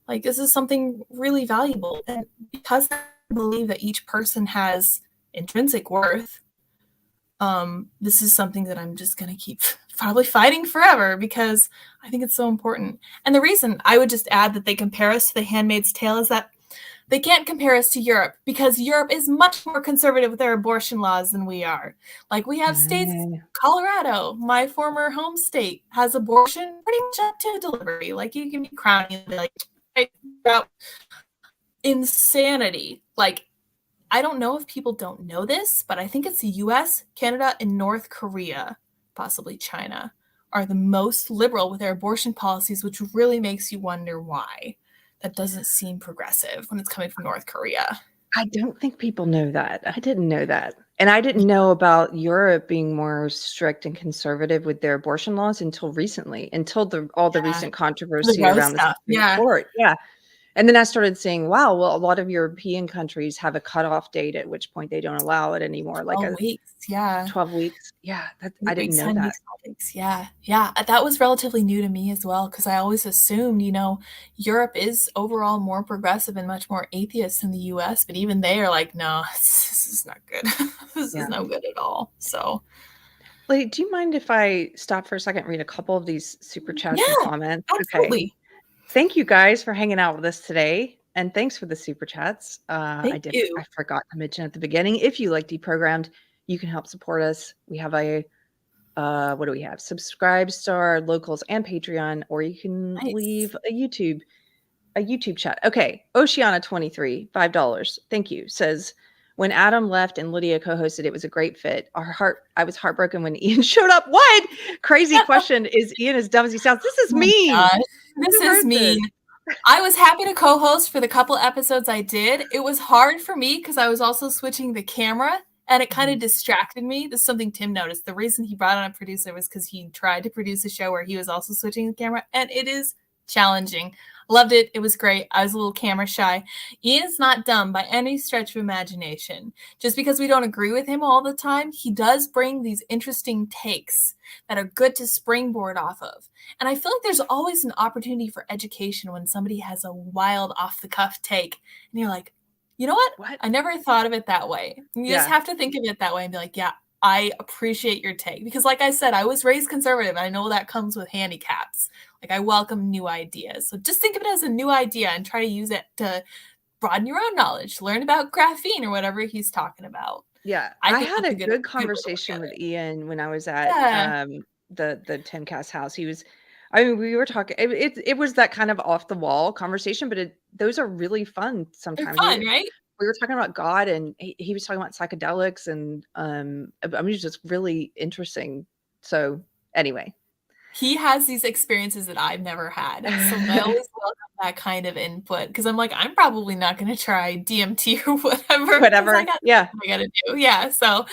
This is something really valuable. And because I believe that each person has intrinsic worth, this is something that I'm just going to keep probably fighting forever, because I think it's so important. And the reason I would just add that they compare us to The Handmaid's Tale is that they can't compare us to Europe because Europe is much more conservative with their abortion laws than we are. Like, we have states, Colorado, my former home state, has abortion pretty much up to delivery. Like, you can be crowning and be like, right, insanity. Like, I don't know if people don't know this, but I think it's the US, Canada, and North Korea, possibly China, are the most liberal with their abortion policies, which really makes you wonder why. That doesn't seem progressive when it's coming from North Korea. I don't think people know that. I didn't know that. And I didn't know about Europe being more strict and conservative with their abortion laws until recently, until all the recent controversy around the Supreme Court. Yeah. And then I started saying, wow, well, a lot of European countries have a cutoff date at which point they don't allow it anymore. Like 12 weeks. Yeah. 12 weeks. Yeah. I didn't know that. Weeks. Yeah. Yeah. That was relatively new to me as well, because I always assumed, Europe is overall more progressive and much more atheist than the US. But even they are like, no, this is not good. This is no good at all. So. Lydia, do you mind if I stop for a second and read a couple of these super chats and comments? Absolutely. Okay. Thank you guys for hanging out with us today. And thanks for the super chats. I forgot to mention at the beginning, if you like Deprogrammed, you can help support us. We have a, what do we have? Subscribestar, Locals, and Patreon, or you can leave a YouTube chat. Okay. Oceana23, $5. Thank you. Says, when Adam left and Lydia co-hosted, it was a great fit. I was heartbroken when Ian showed up. What? Crazy question. Is Ian as dumb as he sounds? This is mean. This is mean. I was happy to co-host for the couple episodes I did. It was hard for me because I was also switching the camera, and it kind of distracted me. This is something Tim noticed. The reason he brought on a producer was because he tried to produce a show where he was also switching the camera, and it is challenging. Loved it. It was great. I was a little camera shy. Ian's not dumb by any stretch of imagination. Just because we don't agree with him all the time, he does bring these interesting takes that are good to springboard off of. And I feel like there's always an opportunity for education when somebody has a wild off-the-cuff take. And you're like, you know what? I never thought of it that way. And you just have to think of it that way and be like, yeah, I appreciate your take. Because like I said, I was raised conservative, and I know that comes with handicaps. Like, I welcome new ideas. So just think of it as a new idea and try to use it to broaden your own knowledge, learn about graphene or whatever he's talking about. Yeah. I had a good conversation with Ian when I was at the Timcast house. We were talking, it was that kind of off the wall conversation, but those are really fun sometimes. They're fun, right? We were talking about God, and he was talking about psychedelics, and it was just really interesting. So anyway. He has these experiences that I've never had. So I always welcome that kind of input, because I'm like, I'm probably not going to try DMT or whatever. I got to do. Yeah. So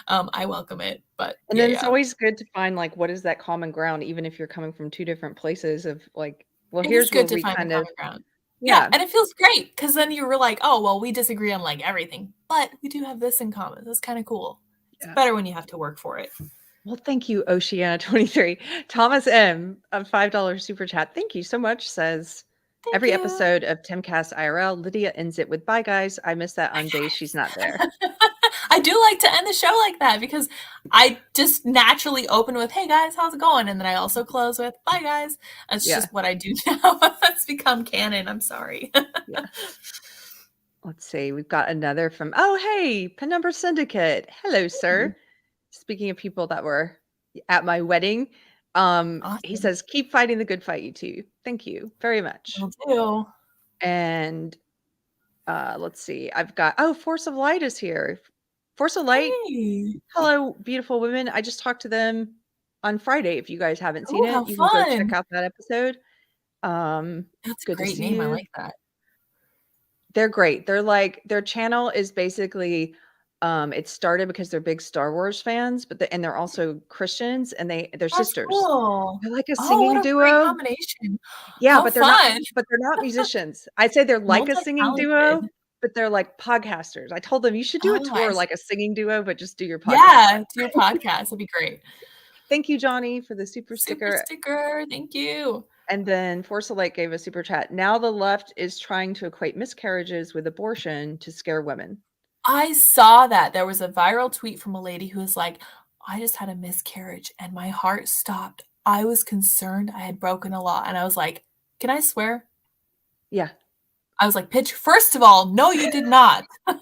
I welcome it. But then it's always good to find, like, what is that common ground, even if you're coming from two different places of, like, well, here's where we kind of. Ground. Yeah. And it feels great, because then you were like, oh, well, we disagree on like everything, but we do have this in common. That's kind of cool. It's better when you have to work for it. Well, thank you, Oceana23. Thomas M, a $5 super chat. Thank you so much. Says, every episode of Timcast IRL, Lydia ends it with, bye, guys. I miss that on days she's not there. I do like to end the show like that, because I just naturally open with, hey, guys, how's it going? And then I also close with, bye, guys. That's just what I do now. That's become canon. I'm sorry. Let's see. We've got another from, hey, Penumbra Syndicate. Hello, sir. Speaking of people that were at my wedding, awesome. He says, keep fighting the good fight, you two. Thank you very much. Will do. And let's see. I've got, Force of Light is here. Force of Light. Hey. Hello, beautiful women. I just talked to them on Friday. If you guys haven't seen it, you can go check out that episode. That's a great name. I like that. They're great. They're like, their channel is basically, it started because they're big Star Wars fans, and they're also Christians, and they're sisters. Cool. They're like a singing duo. Great combination. Yeah, but they're not musicians. I'd say they're like a singing duo, but they're like podcasters. I told them you should do a tour like a singing duo, but just do your podcast. Yeah, do your podcast. That'd be great. Thank you, Johnny, for the super sticker. Thank you. And then Force of Light gave a super chat. Now the left is trying to equate miscarriages with abortion to scare women. I saw that. There was a viral tweet from a lady who was like, I just had a miscarriage and my heart stopped. I was concerned I had broken a law. And I was like, can I swear? Yeah. I was like, pitch, first of all, no, you did not. I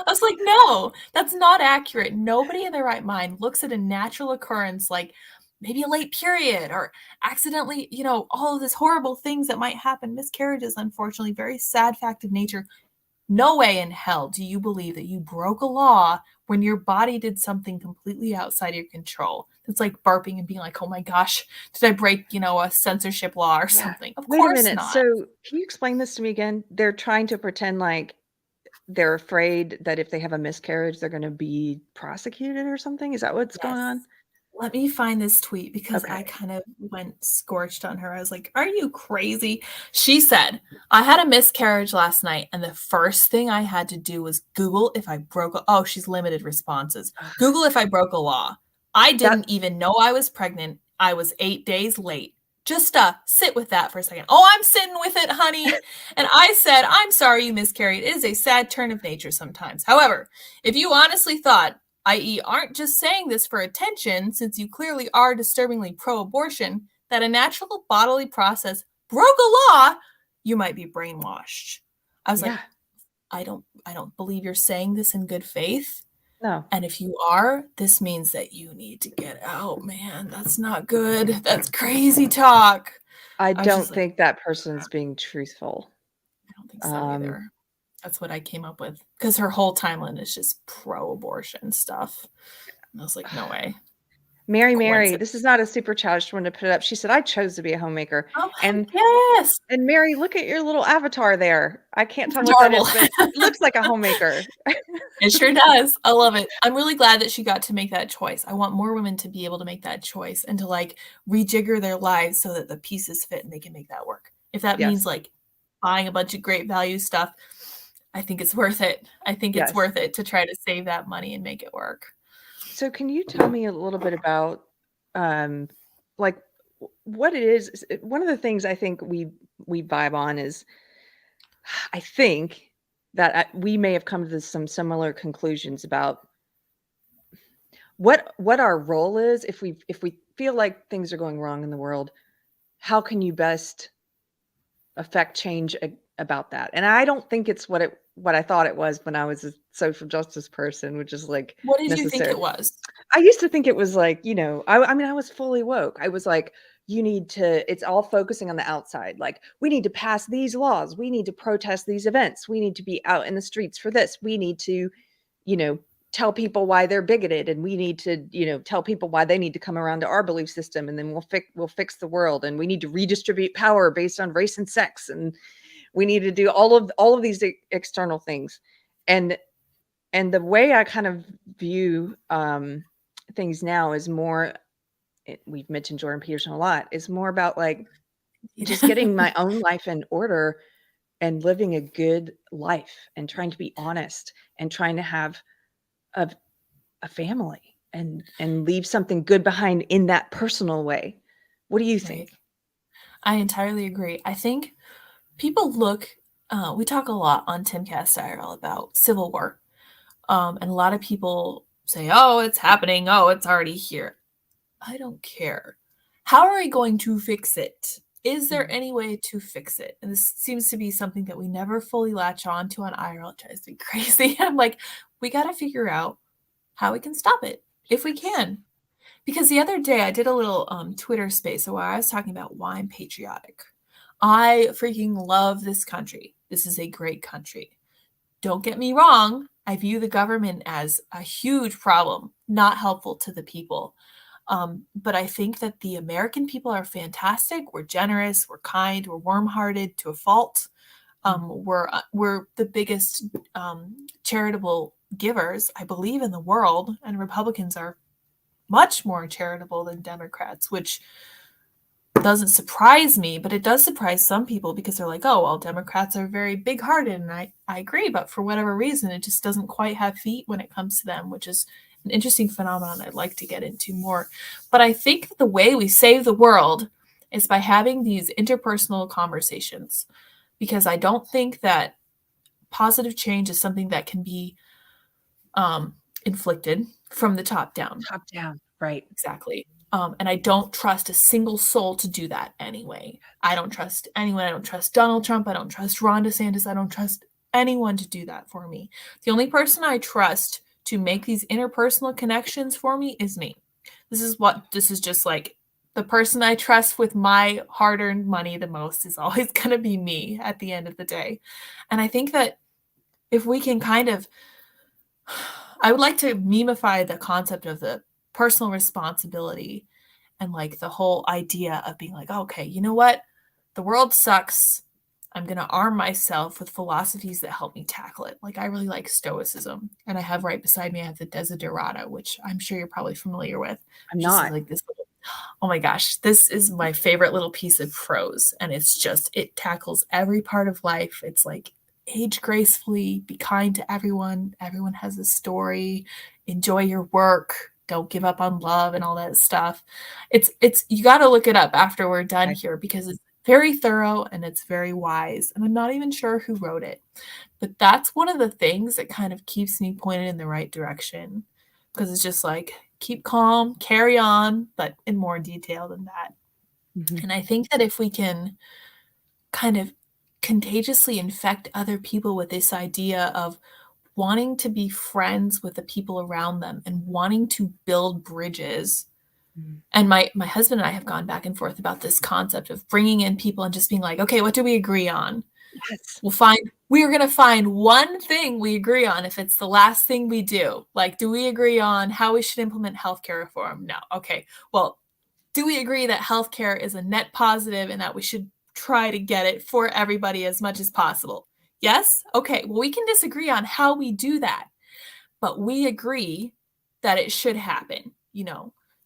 was like, no, that's not accurate. Nobody in their right mind looks at a natural occurrence like maybe a late period or accidentally, all of these horrible things that might happen. Miscarriages, unfortunately, very sad fact of nature. No way in hell do you believe that you broke a law when your body did something completely outside your control. It's like burping and being like, oh my gosh, did I break, a censorship law or something? Of Wait a course minute. not. So can you explain this to me again? They're trying to pretend like they're afraid that if they have a miscarriage, they're going to be prosecuted or something. Is that what's going on? Let me find this tweet because I Okay. kind of went scorched on her. I was like, are you crazy? She said, I had a miscarriage last night, and the first thing I had to do was Google if I broke she's limited responses. Google if I broke a law. I didn't even know I was pregnant. I was 8 days late. Just sit with that for a second. Oh, I'm sitting with it, honey. And I said, I'm sorry you miscarried. It is a sad turn of nature sometimes. However, if you honestly thought, i.e., aren't just saying this for attention, since you clearly are disturbingly pro-abortion, that a natural bodily process broke a law, you might be brainwashed. I was like, I don't believe you're saying this in good faith. No. And if you are, this means that you need to get out, man. That's not good. That's crazy talk. I don't think that person's being truthful. I don't think so either. That's what I came up with, because her whole timeline is just pro-abortion stuff. And I was like, no way. Mary, this is not a super challenge one to put it up. She said, I chose to be a homemaker. Oh, and yes. And Mary, look at your little avatar there. I can't tell what that is, but it looks like a homemaker. It sure does. I love it. I'm really glad that she got to make that choice. I want more women to be able to make that choice and to rejigger their lives so that the pieces fit and they can make that work. If that means buying a bunch of great value stuff, I think it's worth it. I think it's worth it to try to save that money and make it work. So can you tell me a little bit about what it is? One of the things I think we vibe on is, I think that we may have come to some similar conclusions about what our role is if we feel like things are going wrong in the world. How can you best affect change about that? And I don't think it's what I thought it was when I was a social justice person, which is like, what did you think it was? I used to think it was like, I mean, I was fully woke. I was like, it's all focusing on the outside. Like, we need to pass these laws. We need to protest these events. We need to be out in the streets for this. We need to, tell people why they're bigoted. And we need to, tell people why they need to come around to our belief system. And then we'll fix the world. And we need to redistribute power based on race and sex. And we need to do all of these external things. And the way I kind of view things now is more, we've mentioned Jordan Peterson a lot, is more about just getting my own life in order and living a good life and trying to be honest and trying to have a family and leave something good behind in that personal way. What do you think? I entirely agree. I think people we talk a lot on Timcast IRL about civil war. And a lot of people say, oh, it's happening. Oh, it's already here. I don't care. How are we going to fix it? Is there any way to fix it? And this seems to be something that we never fully latch on to on IRL. It drives me crazy. I'm like, we got to figure out how we can stop it if we can. Because the other day I did a little Twitter space where I was talking about why I'm patriotic. I freaking love this country. This is a great country. Don't get me wrong. I view the government as a huge problem, not helpful to the people. But I think that the American people are fantastic. We're generous, we're kind, we're warm-hearted to a fault. We're the biggest charitable givers, I believe, in the world. And Republicans are much more charitable than Democrats, which doesn't surprise me, but it does surprise some people because they're like, oh, well, Democrats are very big-hearted. And I agree, but for whatever reason, it just doesn't quite have feet when it comes to them, which is an interesting phenomenon I'd like to get into more. But I think that the way we save the world is by having these interpersonal conversations, because I don't think that positive change is something that can be inflicted from the top down. Top down, right. Exactly. And I don't trust a single soul to do that anyway. I don't trust anyone. I don't trust Donald Trump. I don't trust Ron DeSantis. I don't trust anyone to do that for me. The only person I trust to make these interpersonal connections for me is me. This is just like the person I trust with my hard-earned money the most is always going to be me at the end of the day. And I think that if we can I would like to memify the concept of the personal responsibility and like the whole idea of being like, okay, you know what? The world sucks. I'm going to arm myself with philosophies that help me tackle it. Like I really like Stoicism, and I have right beside me, I have the Desiderata, which I'm sure you're probably familiar with. I'm not. Like this little, oh my gosh, this is my favorite little piece of prose. And it tackles every part of life. It's like, age gracefully, be kind to everyone. Everyone has a story. Enjoy your work. Don't give up on love and all that stuff. It's you got to look it up after we're done here because it's very thorough and it's very wise. And I'm not even sure who wrote it, but that's one of the things that kind of keeps me pointed in the right direction because it's just like, keep calm, carry on, but in more detail than that. Mm-hmm. And I think that if we can kind of contagiously infect other people with this idea of wanting to be friends with the people around them and wanting to build bridges. Mm. And my husband and I have gone back and forth about this concept of bringing in people and just being like, okay, what do we agree on? Yes. We're going to find one thing we agree on if it's the last thing we do. Like, do we agree on how we should implement healthcare reform? No. Okay. Well, do we agree that healthcare is a net positive and that we should try to get it for everybody as much as possible? Yes? Okay, well, we can disagree on how we do that, but we agree that it should happen.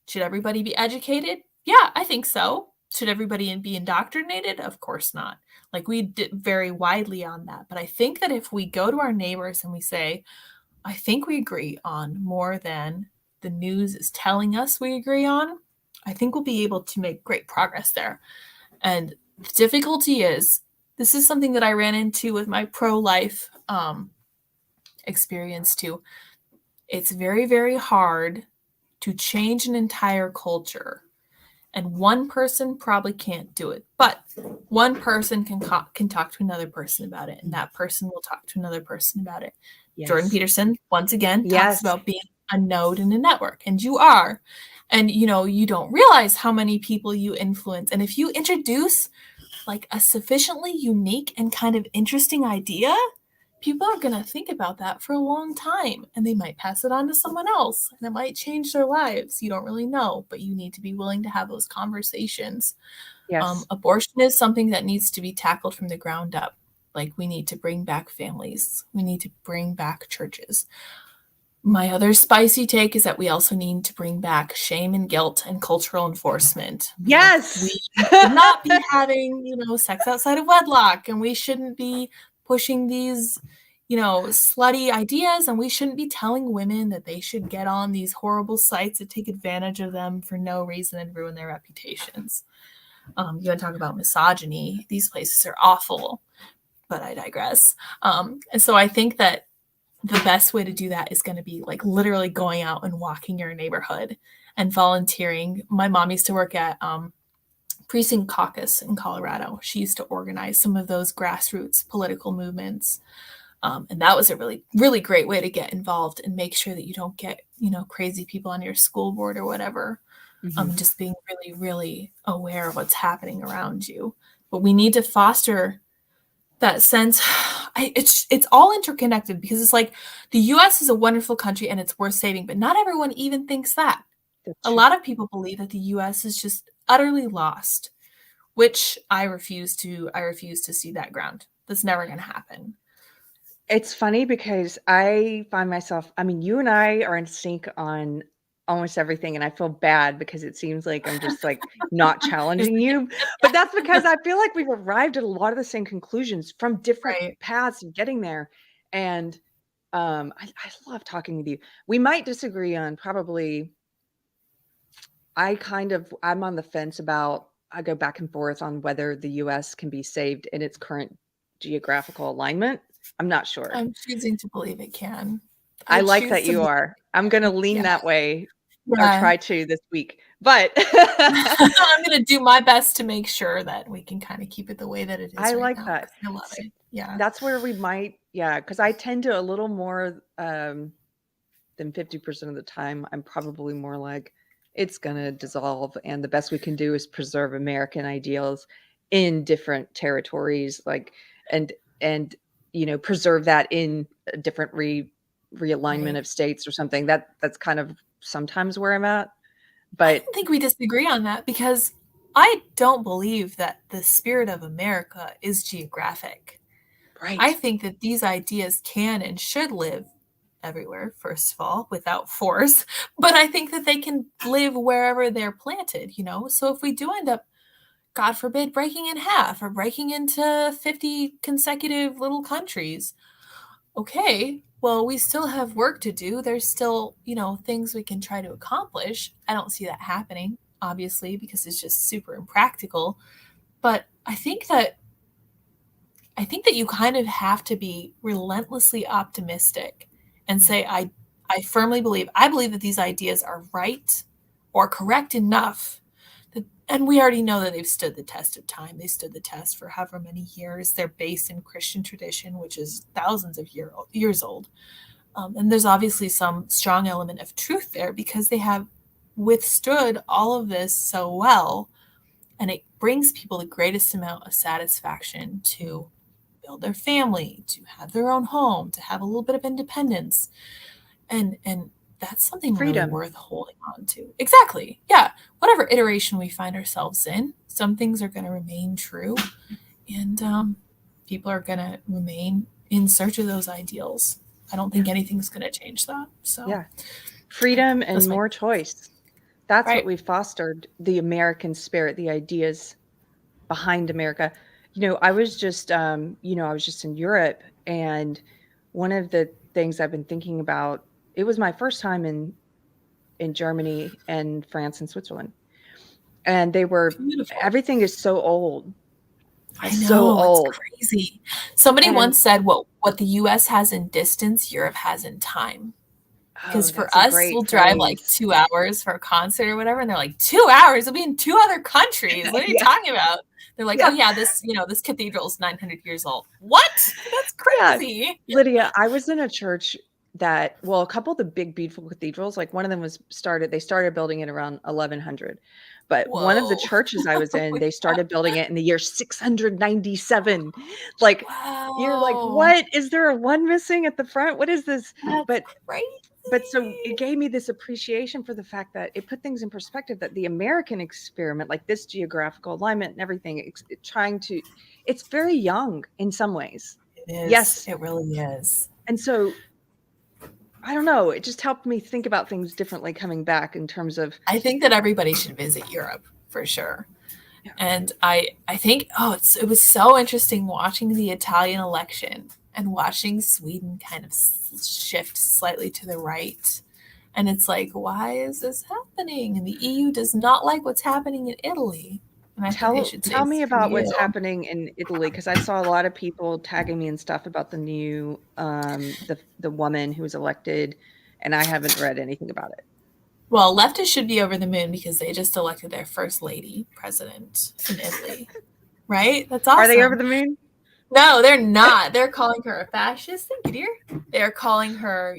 Should everybody be educated? Yeah, I think so. Should everybody be indoctrinated? Of course not. Like, we did very widely on that. But I think that if we go to our neighbors and we say, I think we agree on more than the news is telling us we agree on, I think we'll be able to make great progress there. And the difficulty is, this is something that I ran into with my pro-life experience too. It's very, very hard to change an entire culture. And one person probably can't do it. But one person can talk to another person about it. And that person will talk to another person about it. Yes. Jordan Peterson, once again, talks about being a node in a network. And you are. And, you don't realize how many people you influence. And if you introduce like a sufficiently unique and kind of interesting idea, people are going to think about that for a long time, and they might pass it on to someone else, and it might change their lives. You don't really know, but you need to be willing to have those conversations. Yes. Abortion is something that needs to be tackled from the ground up. Like, we need to bring back families. We need to bring back churches. My other spicy take is that we also need to bring back shame and guilt and cultural enforcement. Yes. We should not be having, sex outside of wedlock, and we shouldn't be pushing these, slutty ideas, and we shouldn't be telling women that they should get on these horrible sites that take advantage of them for no reason and ruin their reputations. You want to talk about misogyny? These places are awful, but I digress. And so I think that the best way to do that is going to be like literally going out and walking your neighborhood and volunteering. My mom used to work at Precinct Caucus in Colorado. She used to organize some of those grassroots political movements. And that was a really, really great way to get involved and make sure that you don't get, crazy people on your school board or whatever. Mm-hmm. Just being really, really aware of what's happening around you. But we need to foster that sense. It's all interconnected, because it's like the U.S. is a wonderful country and it's worth saving, but not everyone even thinks that. A lot of people believe that the U.S. is just utterly lost, which I refuse to see that ground. That's never going to happen. It's funny because I find myself, you and I are in sync on almost everything, and I feel bad because it seems like I'm just like not challenging you, but that's because I feel like we've arrived at a lot of the same conclusions from different paths of getting there. And I love talking with you. We might disagree on probably, I'm on the fence about, I go back and forth on whether the US can be saved in its current geographical alignment. I'm not sure. I'm choosing to believe it can. I like that you are. I'm going to lean that way. Or try to this week. But I'm going to do my best to make sure that we can kind of keep it the way that it is I right like now. that. I love it. Yeah. That's where we might, because I tend to a little more than 50% of the time, I'm probably more like, it's going to dissolve. And the best we can do is preserve American ideals in different territories, like, and, preserve that in a different realignment of states or something. That's kind of sometimes where I'm at. But I don't think we disagree on that, because I don't believe that the spirit of America is geographic. right. I think that these ideas can and should live everywhere, first of all, without force. But I think that they can live wherever they're planted, So if we do end up, God forbid, breaking in half or breaking into 50 consecutive little countries, okay, well, we still have work to do. There's still, things we can try to accomplish. I don't see that happening, obviously, because it's just super impractical. But I think that you kind of have to be relentlessly optimistic and say, I firmly believe that these ideas are right or correct enough that, and we already know that they've stood the test of time. They stood the test for however many years. They're based in Christian tradition, which is thousands of years old. And there's obviously some strong element of truth there, because they have withstood all of this so well. And it brings people the greatest amount of satisfaction to build their family, to have their own home, to have a little bit of independence. And that's something Freedom. Really worth holding on to. Exactly. Yeah. Whatever iteration we find ourselves in, some things are going to remain true, and people are going to remain in search of those ideals. I don't think anything's going to change that. So freedom and more choice. That's right. what we fostered, the American spirit, the ideas behind America. I was just, I was just in Europe, and one of the things I've been thinking about, it was my first time in Germany and France and Switzerland. And they were, beautiful. Everything is so old. I know, so old. It's crazy. Somebody once said what the US has in distance, Europe has in time. Because for us, we'll drive like 2 hours for a concert or whatever, and they're like, 2 hours? We'll be in 2 other countries. What are you talking about? They're like, oh yeah, this cathedral is 900 years old. What? That's crazy. Yeah. Lydia, I was in a church that, a couple of the big, beautiful cathedrals, like one of them they started building it around 1100. But one of the churches I was in, they started building it in the year 697. Like, you're like, what? Is there a one missing at the front? What is this? That's crazy. But so it gave me this appreciation for the fact that it put things in perspective, that the American experiment, like this geographical alignment and everything, it's very young in some ways. It is. Yes. It really is. And so, I don't know, it just helped me think about things differently coming back in terms of. I think that everybody should visit Europe for sure. Yeah. And I think, it was so interesting watching the Italian election and watching Sweden kind of shift slightly to the right. And it's like, why is this happening? And the EU does not like what's happening in Italy. And I tell me about what's happening in Italy, because I saw a lot of people tagging me and stuff about the new the woman who was elected, and I haven't read anything about it. Well, leftists should be over the moon because they just elected their first lady president in Italy. Right? That's awesome. Are they over the moon? No, they're not. They're calling her a fascist. Thank you, dear. They're calling her,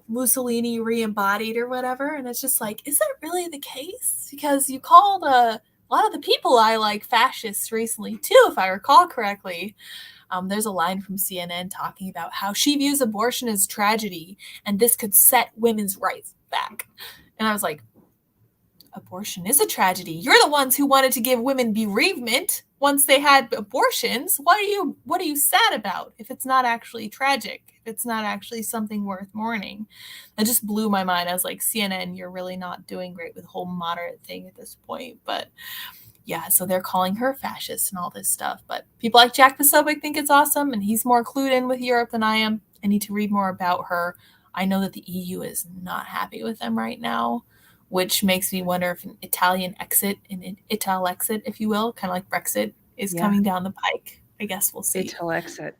Mussolini re-embodied or whatever. And it's just like, is that really the case? Because you called a lot of the people I like fascists recently, too, if I recall correctly. There's a line from CNN talking about how she views abortion as tragedy, and this could set women's rights back. And I was like, abortion is a tragedy. You're the ones who wanted to give women bereavement once they had abortions. What are you sad about if it's not actually tragic? If it's not actually something worth mourning? That just blew my mind. I was like, CNN, you're really not doing great with the whole moderate thing at this point. But yeah, so they're calling her fascist and all this stuff. But people like Jack Posobiec think it's awesome, and he's more clued in with Europe than I am. I need to read more about her. I know that the EU is not happy with them right now, which makes me wonder if an Italian exit, an Ital exit, if you will, kind of like Brexit, is coming down the pike. I guess we'll see. Ital exit.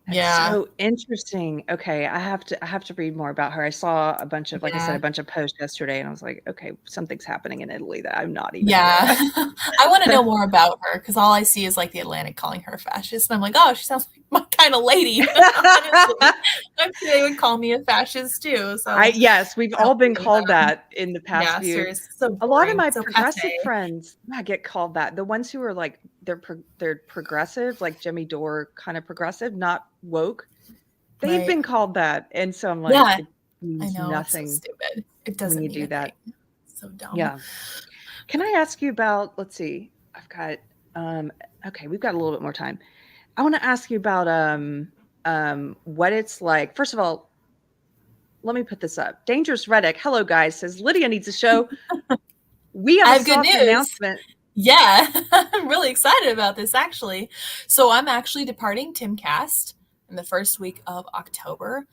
That's so interesting. Okay, I have to read more about her. I saw a bunch of, like I said, a bunch of posts yesterday, and I was like, okay, something's happening in Italy that I'm not even aware of. I want to know more about her because all I see is like the Atlantic calling her a fascist, and I'm like, oh, she sounds like my kind of lady. Honestly, I'm sure they would call me a fascist too. So yes, we've all been called that in the past few. Seriously, so boring, a lot of my so progressive friends get called that. The ones who are like they're progressive, like Jimmy Dore kind of progressive, not woke. They've been called that, and so I'm like, it means I know, nothing. it's so stupid. It doesn't when you do that. So dumb. Yeah. Can I ask you about? Let's see. I've got. Okay, we've got a little bit more time. I want to ask you about what it's like. First of all, let me put this up. Dangerous Reddick, hello guys, says Lydia needs a show. We have a good news. Announcement. Yeah, I'm really excited about this actually. So I'm actually departing Timcast in the first week of October.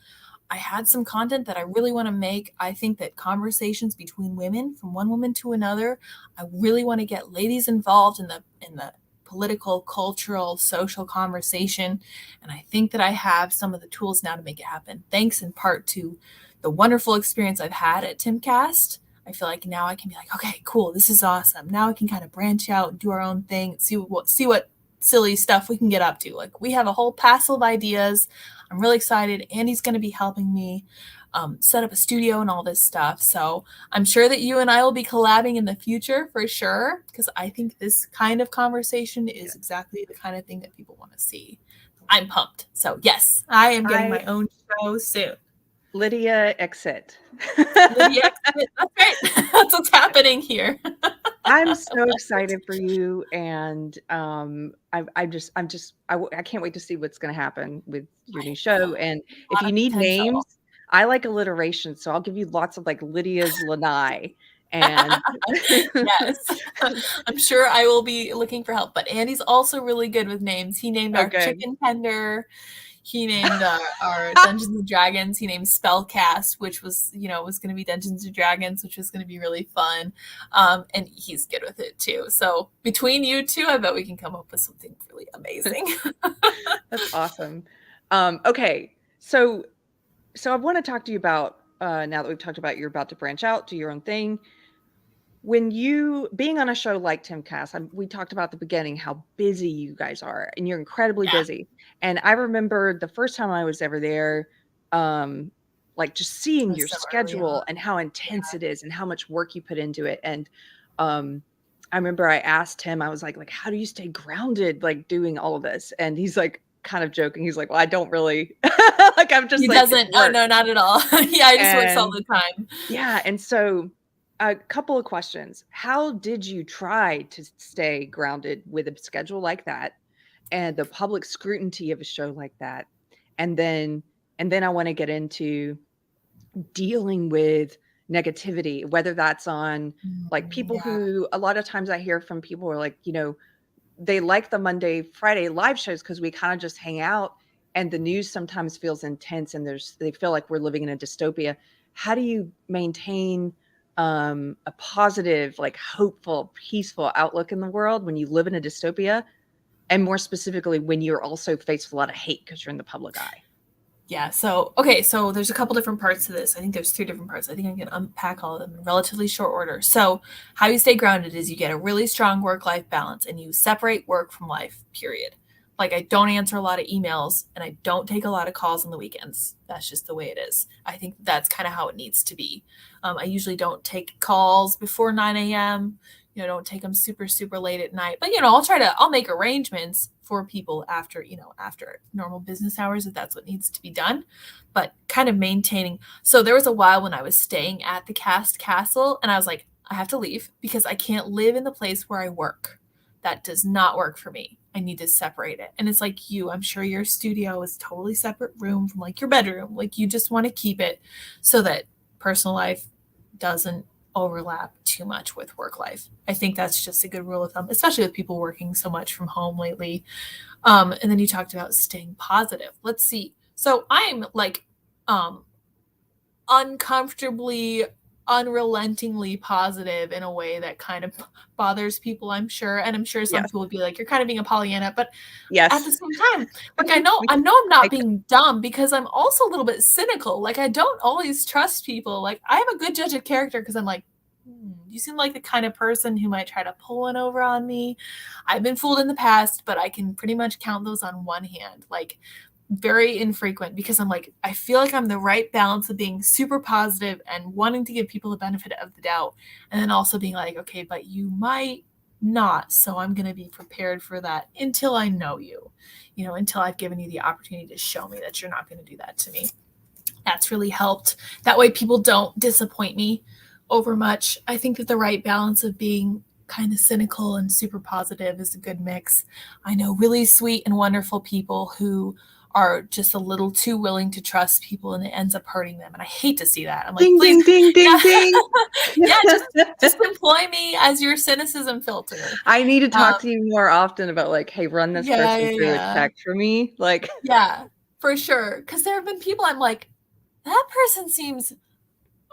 I had some content that I really want to make. I think that conversations between women, from one woman to another, I really want to get ladies involved in the political, cultural, social conversation. And I think that I have some of the tools now to make it happen. Thanks in part to the wonderful experience I've had at Timcast. I feel like now I can be like, okay, cool, this is awesome. Now I can kind of branch out and do our own thing, see what silly stuff we can get up to. Like, we have a whole passel of ideas. I'm really excited. Andy's going to be helping me set up a studio and all this stuff. So I'm sure that you and I will be collabing in the future for sure, because I think this kind of conversation is exactly the kind of thing that people want to see. I'm pumped. So yes, I am getting my own show soon. Lydia Exit. Lydia Exit. That's right. That's what's happening here. I'm so excited for you, and I can't wait to see what's going to happen with your new show. And if you need names, I like alliteration, so I'll give you lots of like Lydia's Lanai. And yes, I'm sure I will be looking for help. But Andy's also really good with names. He named our chicken tender. He named our Dungeons and Dragons. He named Spellcast, which was going to be Dungeons and Dragons, which was going to be really fun. And he's good with it too. So between you two, I bet we can come up with something really amazing. That's awesome. Okay, so I want to talk to you about now that we've talked about you're about to branch out, do your own thing. When you being on a show like Timcast, we talked about at the beginning how busy you guys are, and you're incredibly busy. And I remember the first time I was ever there, like just seeing your schedule and how intense it is and how much work you put into it. And I remember I asked him, I was like, how do you stay grounded, like doing all of this? And he's like, kind of joking. He's like, well, I don't really like, I'm just he doesn't. Oh no, not at all. Yeah, I just works all the time. Yeah. And so a couple of questions. How did you try to stay grounded with a schedule like that and the public scrutiny of a show like that? And then I want to get into dealing with negativity, whether that's on like people who a lot of times I hear from people who are like, they like the Monday, Friday live shows because we kind of just hang out, and the news sometimes feels intense and they feel like we're living in a dystopia. How do you maintain a positive, like hopeful, peaceful outlook in the world when you live in a dystopia, and more specifically when you're also faced with a lot of hate because you're in the public eye? Yeah. So, okay. So there's a couple different parts to this. I think there's 3 different parts. I think I can unpack all of them in relatively short order. So how you stay grounded is you get a really strong work-life balance and you separate work from life, period. Like, I don't answer a lot of emails and I don't take a lot of calls on the weekends. That's just the way it is. I think that's kind of how it needs to be. I usually don't take calls before 9 a.m. Don't take them super, super late at night. But, I'll make arrangements for people after normal business hours if that's what needs to be done. But kind of maintaining. So there was a while when I was staying at the Cast Castle and I was like, I have to leave because I can't live in the place where I work. That does not work for me. I need to separate it. And it's like I'm sure your studio is a totally separate room from like your bedroom. Like, you just want to keep it so that personal life doesn't overlap too much with work life. I think that's just a good rule of thumb, especially with people working so much from home lately. And then you talked about staying positive. Let's see. So I'm like uncomfortably unrelentingly positive in a way that kind of bothers people, I'm sure. And I'm sure some Yes. people would be like, you're kind of being a Pollyanna, but Yes. at the same time, like I know I'm not being dumb, because I'm also a little bit cynical. Like, I don't always trust people. Like, I am a good judge of character because I'm like, you seem like the kind of person who might try to pull one over on me. I've been fooled in the past, but I can pretty much count those on one hand. Like, very infrequent, because I'm like, I feel like I'm the right balance of being super positive and wanting to give people the benefit of the doubt, and then also being like, okay, but you might not, so I'm going to be prepared for that until I know you, until I've given you the opportunity to show me that you're not going to do that to me. That's really helped. That way people don't disappoint me over much. I think that the right balance of being kind of cynical and super positive is a good mix. I know really sweet and wonderful people who are just a little too willing to trust people, and it ends up hurting them. And I hate to see that. I'm like, ding, please, ding, ding, yeah, ding, ding. yeah, just employ me as your cynicism filter. I need to talk to you more often about like, hey, run this person through a check for me. Like, yeah, for sure. Because there have been people I'm like, that person seems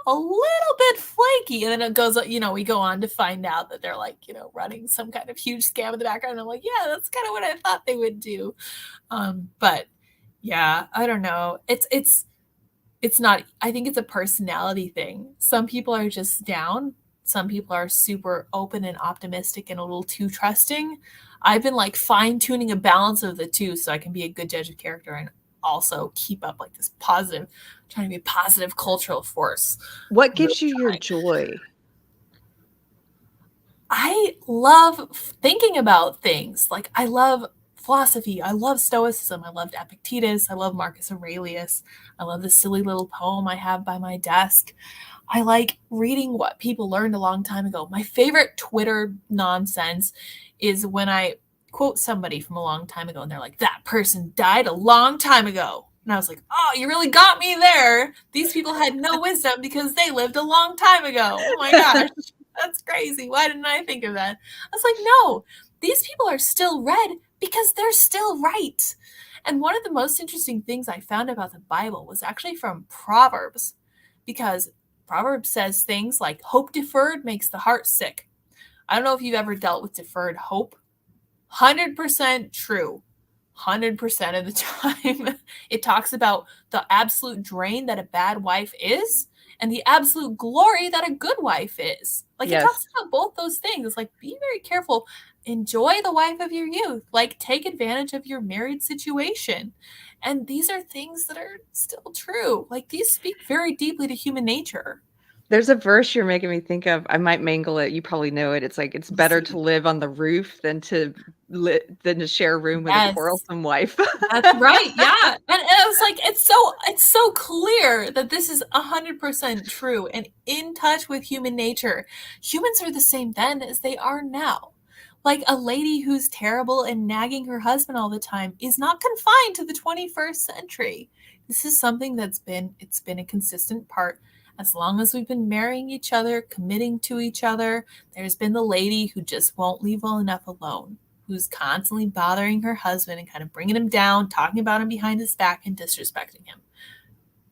a little bit flaky, and then it goes, we go on to find out that they're like, running some kind of huge scam in the background. I'm like, yeah, that's kind of what I thought they would do. But yeah, I don't know. It's not, I think it's a personality thing. Some people are just down. Some people are super open and optimistic and a little too trusting. I've been like fine tuning a balance of the two so I can be a good judge of character and also keep up like this positive, trying to be a positive cultural force. What gives you your joy? I love thinking about things. Like, I love philosophy. I love Stoicism. I loved Epictetus. I love Marcus Aurelius. I love the silly little poem I have by my desk. I like reading what people learned a long time ago. My favorite Twitter nonsense is when I quote somebody from a long time ago and they're like, that person died a long time ago. And I was like, oh, you really got me there. These people had no wisdom because they lived a long time ago. Oh my gosh, that's crazy. Why didn't I think of that? I was like, no, these people are still read because they're still right. And one of the most interesting things I found about the Bible was actually from Proverbs, because Proverbs says things like, hope deferred makes the heart sick. I don't know if you've ever dealt with deferred hope. 100% true. 100% of the time. It talks about the absolute drain that a bad wife is and the absolute glory that a good wife is. Like, yes. It talks about both those things. It's like, be very careful. Enjoy the wife of your youth. Like, take advantage of your married situation. And these are things that are still true. Like, these speak very deeply to human nature. There's a verse you're making me think of. I might mangle it. You probably know it. It's like, it's better to live on the roof than to share a room with a quarrelsome wife. That's right. Yeah. And it was like, it's so clear that this is 100% true and in touch with human nature. Humans are the same then as they are now. Like, a lady who's terrible and nagging her husband all the time is not confined to the 21st century. This is something it's been a consistent part. As long as we've been marrying each other, committing to each other, there's been the lady who just won't leave well enough alone, who's constantly bothering her husband and kind of bringing him down, talking about him behind his back and disrespecting him.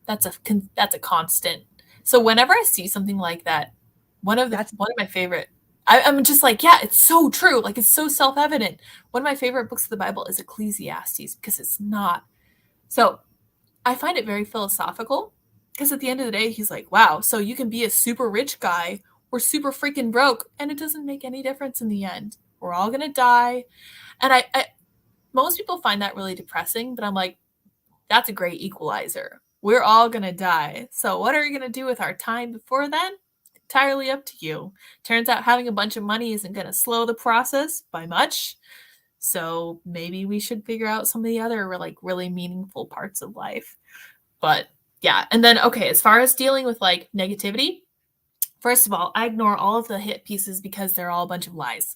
That's a constant. So whenever I see something like that, one of my favorite, I'm just like, yeah, it's so true. Like, it's so self-evident. One of my favorite books of the Bible is Ecclesiastes, because it's not. So I find it very philosophical, because at the end of the day, he's like, wow, so you can be a super rich guy or super freaking broke, and it doesn't make any difference in the end. We're all going to die. And I most people find that really depressing, but I'm like, that's a great equalizer. We're all going to die. So what are you going to do with our time before then? Entirely up to you. Turns out having a bunch of money isn't going to slow the process by much. So maybe we should figure out some of the other like really meaningful parts of life. But yeah. And then, okay, as far as dealing with like negativity, first of all, I ignore all of the hit pieces because they're all a bunch of lies.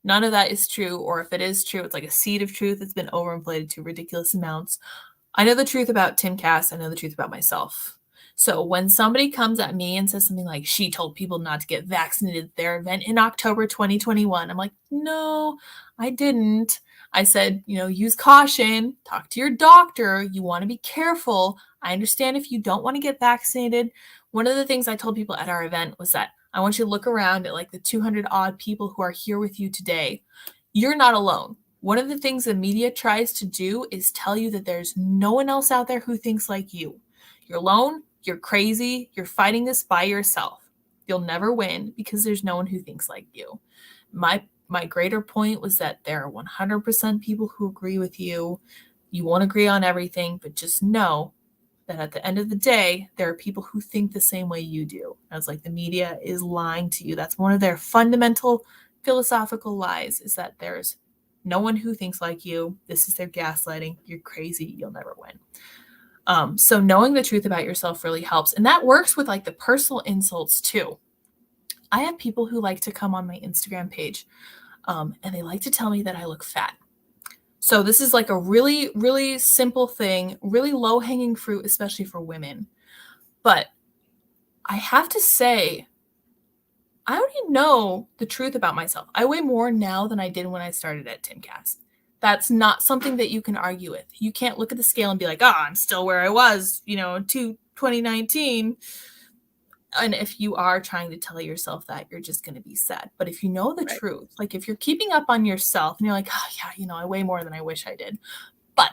None of that is true, or if it is true, it's like a seed of truth that's been overinflated to ridiculous amounts. I know the truth about Tim Cass. I know the truth about myself. So when somebody comes at me and says something like, she told people not to get vaccinated at their event in October 2021, I'm like, no, I didn't. I said, use caution, talk to your doctor. You want to be careful. I understand if you don't want to get vaccinated. one of the things I told people at our event was that I want you to look around at like the 200 odd people who are here with you today. You're not alone. One of the things the media tries to do is tell you that there's no one else out there who thinks like you. You're alone, you're crazy, you're fighting this by yourself. You'll never win because there's no one who thinks like you. My greater point was that there are 100% people who agree with you. You won't agree on everything, but just know that at the end of the day, there are people who think the same way you do. I was like, the media is lying to you. That's one of their fundamental philosophical lies, is that there's no one who thinks like you. This is their gaslighting. You're crazy. You'll never win. So knowing the truth about yourself really helps. And that works with like the personal insults too. I have people who like to come on my Instagram page and they like to tell me that I look fat. So this is like a really, really simple thing, really low-hanging fruit, especially for women. But I have to say, I already know the truth about myself. I weigh more now than I did when I started at Timcast. That's not something that you can argue with. You can't look at the scale and be like, I'm still where I was, in 2019. And if you are trying to tell yourself that, you're just going to be sad. But if you know the truth, like if you're keeping up on yourself and you're like, I weigh more than I wish I did. But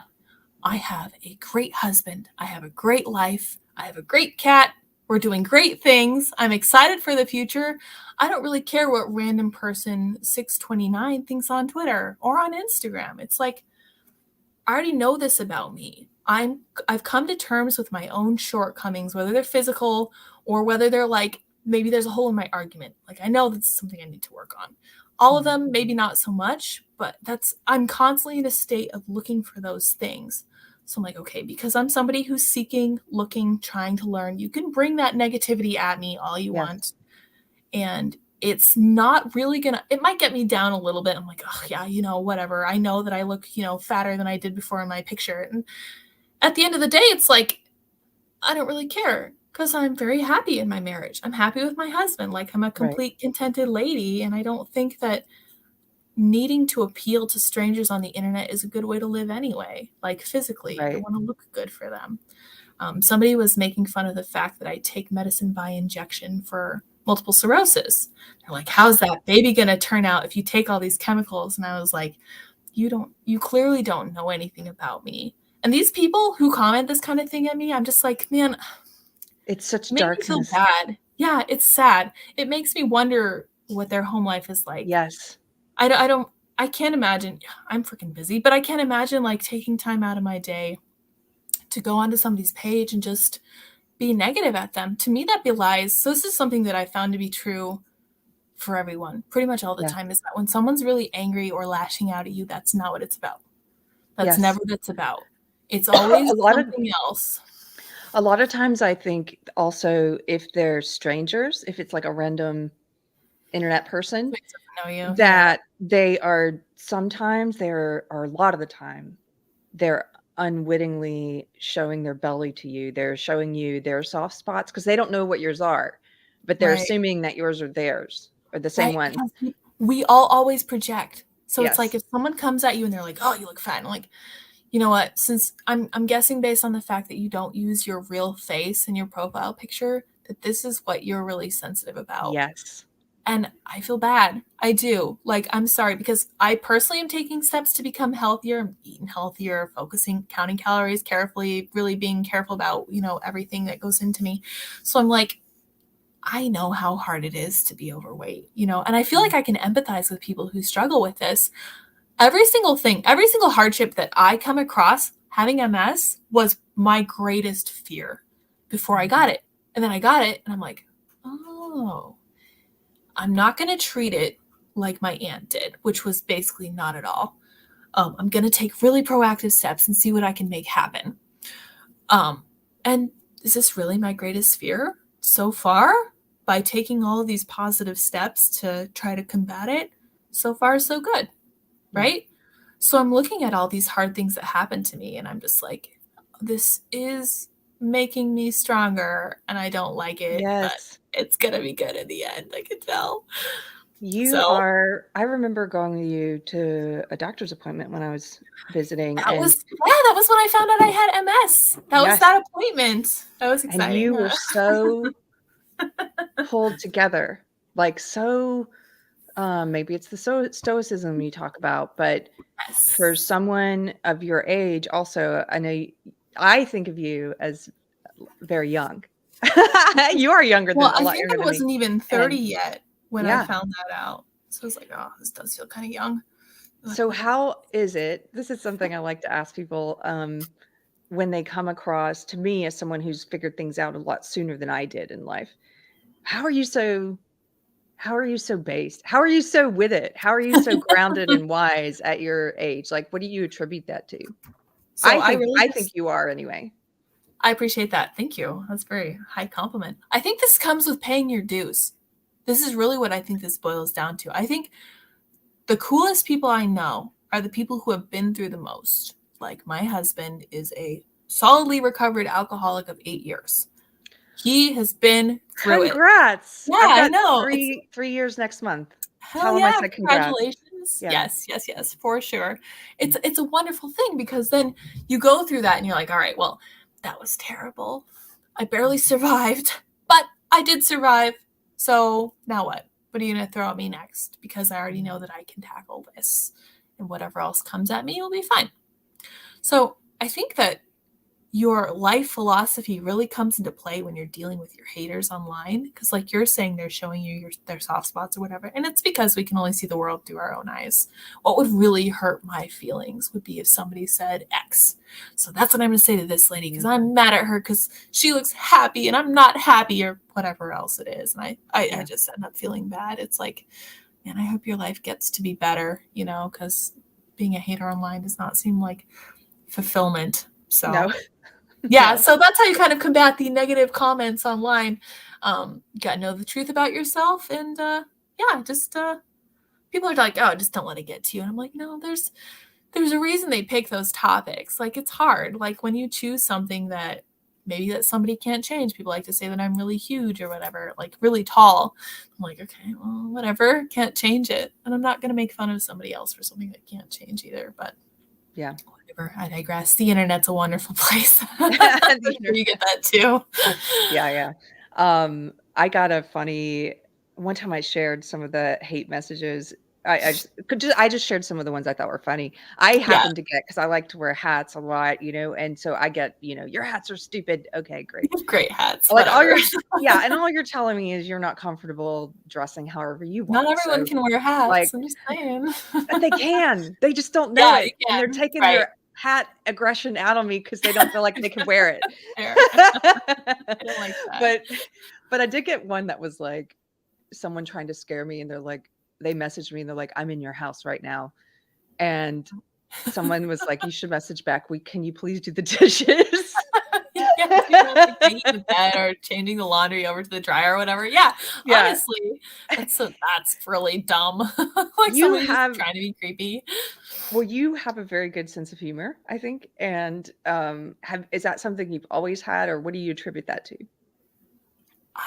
I have a great husband. I have a great life. I have a great cat. We're doing great things. I'm excited for the future. I don't really care what random person 629 thinks on Twitter or on Instagram. It's like, I already know this about me. I've come to terms with my own shortcomings, whether they're physical or whether they're like, maybe there's a hole in my argument. Like, I know that's something I need to work on. All of them, maybe not so much, but I'm constantly in a state of looking for those things. So I'm like, okay, because I'm somebody who's seeking, looking, trying to learn, you can bring that negativity at me all you want. And it's not really it might get me down a little bit. I'm like, whatever. I know that I look, fatter than I did before in my picture. And at the end of the day, it's like, I don't really care because I'm very happy in my marriage. I'm happy with my husband. Like, I'm a complete contented lady. And I don't think that needing to appeal to strangers on the internet is a good way to live anyway. Like, physically, I want to look good for them. Somebody was making fun of the fact that I take medicine by injection for multiple sclerosis. They're like, how's that baby going to turn out if you take all these chemicals? And I was like, you clearly don't know anything about me. And these people who comment this kind of thing at me, I'm just like, man, it's such darkness. It makes me feel bad. Yeah, it's sad. It makes me wonder what their home life is like. Yes. I can't imagine. I'm freaking busy, but I can't imagine like taking time out of my day to go onto somebody's page and just be negative at them. To me, that belies. So this is something that I found to be true for everyone pretty much all the time, is that when someone's really angry or lashing out at you, that's not what it's about. That's never what it's about. It's always something else. A lot of times I think also if they're strangers, if it's like a random internet person, that they are a lot of the time, they're unwittingly showing their belly to you. They're showing you their soft spots because they don't know what yours are, but they're assuming that yours are theirs or the same one. We all always project. So it's like if someone comes at you and they're like, oh, you look fat. And I'm like, you know what? Since I'm guessing based on the fact that you don't use your real face in your profile picture, that this is what you're really sensitive about. Yes. And I feel bad. I do. Like, I'm sorry, because I personally am taking steps to become healthier. I'm eating healthier, focusing, counting calories carefully, really being careful about, everything that goes into me. So I'm like, I know how hard it is to be overweight, and I feel like I can empathize with people who struggle with this. Every single hardship that I come across having MS was my greatest fear before I got it. And then I got it and I'm like, oh, I'm not going to treat it like my aunt did, which was basically not at all. I'm going to take really proactive steps and see what I can make happen. And is this really my greatest fear so far? By taking all of these positive steps to try to combat it, so far so good, right? So I'm looking at all these hard things that happened to me and I'm just like, this is making me stronger and I don't like it, but it's going to be good in the end. I can tell. I remember going with you to a doctor's appointment when I was visiting. That was when I found out I had MS. That was that appointment. That was exciting. And you were so pulled together, like so. Maybe it's the stoicism you talk about, but Yes. for someone of your age, also, I think of you as very young. You are younger Well, than a I lot think younger I than me, wasn't even 30 and yet when I yeah. found that out. So I was like, oh, this does feel kind of young. But So whatever. how is it? This is something I like to ask people when they come across to me as someone who's figured things out a lot sooner than I did in life. How are you so How are you so based? How are you so with it? How are you so grounded and wise at your age? Like, what do you attribute that to? So I really I think just, you are anyway. I appreciate that. Thank you. That's a very high compliment. I think this comes with paying your dues. This is really what I think this boils down to. I think the coolest people I know are the people who have been through the most. Like my husband is a solidly recovered alcoholic of 8 years. He has been through it. Congrats. Yeah, I've I got know. It's 3 years next month. hell Tell him I yeah, said congrats. congratulations. Yeah. Yes, yes, yes, for sure. It's a wonderful thing because then you go through that and you're like, all right, well, that was terrible. I barely survived, but I did survive. So now what? What are you going to throw at me next? Because I already know that I can tackle this and whatever else comes at me will be fine. So I think that your life philosophy really comes into play when you're dealing with your haters online. Because like you're saying, they're showing you their soft spots or whatever. And it's because we can only see the world through our own eyes. What would really hurt my feelings would be if somebody said X. So that's what I'm going to say to this lady because I'm mad at her because she looks happy and I'm not happy or whatever else it is. And I just end up feeling bad. It's like, man, I hope your life gets to be better, because being a hater online does not seem like fulfillment. So No. yeah, No. so that's how you kind of combat the negative comments online. You got to know the truth about yourself. And just people are like, oh, just don't let it get to you. And I'm like, no, there's a reason they pick those topics. Like it's hard. Like when you choose something that maybe that somebody can't change. People like to say that I'm really huge or whatever, like really tall. I'm like, okay, well, whatever, can't change it. And I'm not going to make fun of somebody else for something that can't change either. But yeah. whatever, I digress. The internet's a wonderful place. I'm sure you get that too. Yeah. I got a funny one time I shared some of the hate messages. I just shared some of the ones I thought were funny. I Yeah, happened to get because I like to wear hats a lot, and so I get, your hats are stupid. Okay, great. you have great hats. Like Whatever. and all you're telling me is you're not comfortable dressing however you Not want. everyone So can wear hats. like I'm just saying. they can. They just don't know Yeah, you it. And they're can. taking Right. their hat aggression out on me because they don't feel like they can wear it. Fair. I don't like that. But I did get one that was like someone trying to scare me, and they messaged me and they're like, I'm in your house right now. And someone was like, you should message back, can you please do the dishes? Yeah, people like making the bed or changing the laundry over to the dryer or whatever. Yeah, Yeah. honestly, that's really dumb. Like You somebody have just trying to be creepy. Well, you have a very good sense of humor, I think. And is that something you've always had, or what do you attribute that to?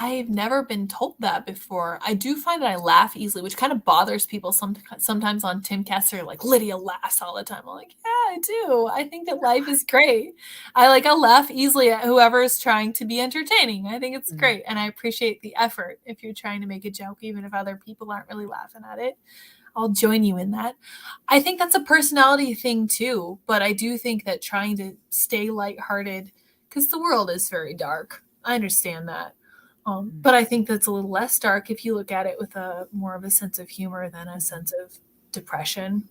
I've never been told that before. I do find that I laugh easily, which kind of bothers people sometimes on Timcast. They're like, Lydia laughs all the time. I'm like, yeah, I do. I think that life is great. I'll laugh easily at whoever is trying to be entertaining. I think it's great. And I appreciate the effort if you're trying to make a joke, even if other people aren't really laughing at it. I'll join you in that. I think that's a personality thing too, but I do think that trying to stay lighthearted, because the world is very dark. I understand that. But I think that's a little less dark if you look at it with more of a sense of humor than a sense of depression.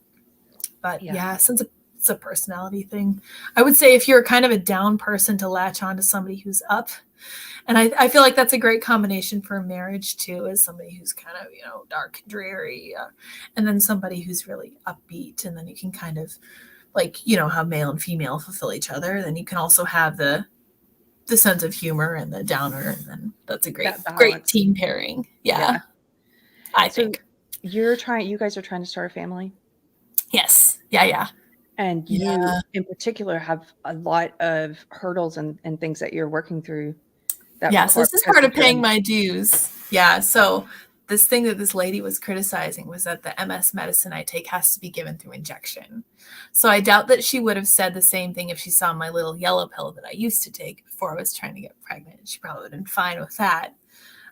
But yeah, it's a personality thing. I would say if you're kind of a down person to latch on to somebody who's up. And I feel like that's a great combination for marriage too, as somebody who's kind of, dark and dreary, and then somebody who's really upbeat. And then you can kind of have male and female fulfill each other. Then you can also have the sense of humor and the downer, and then that's a great team pairing. Yeah. I think. You guys are trying to start a family? Yes. Yeah. And you in particular have a lot of hurdles and things that you're working through. So this is part of paying my dues. Yeah. So this thing that this lady was criticizing was that the MS medicine I take has to be given through injection. So I doubt that she would have said the same thing if she saw my little yellow pill that I used to take before I was trying to get pregnant. She probably would have been fine with that.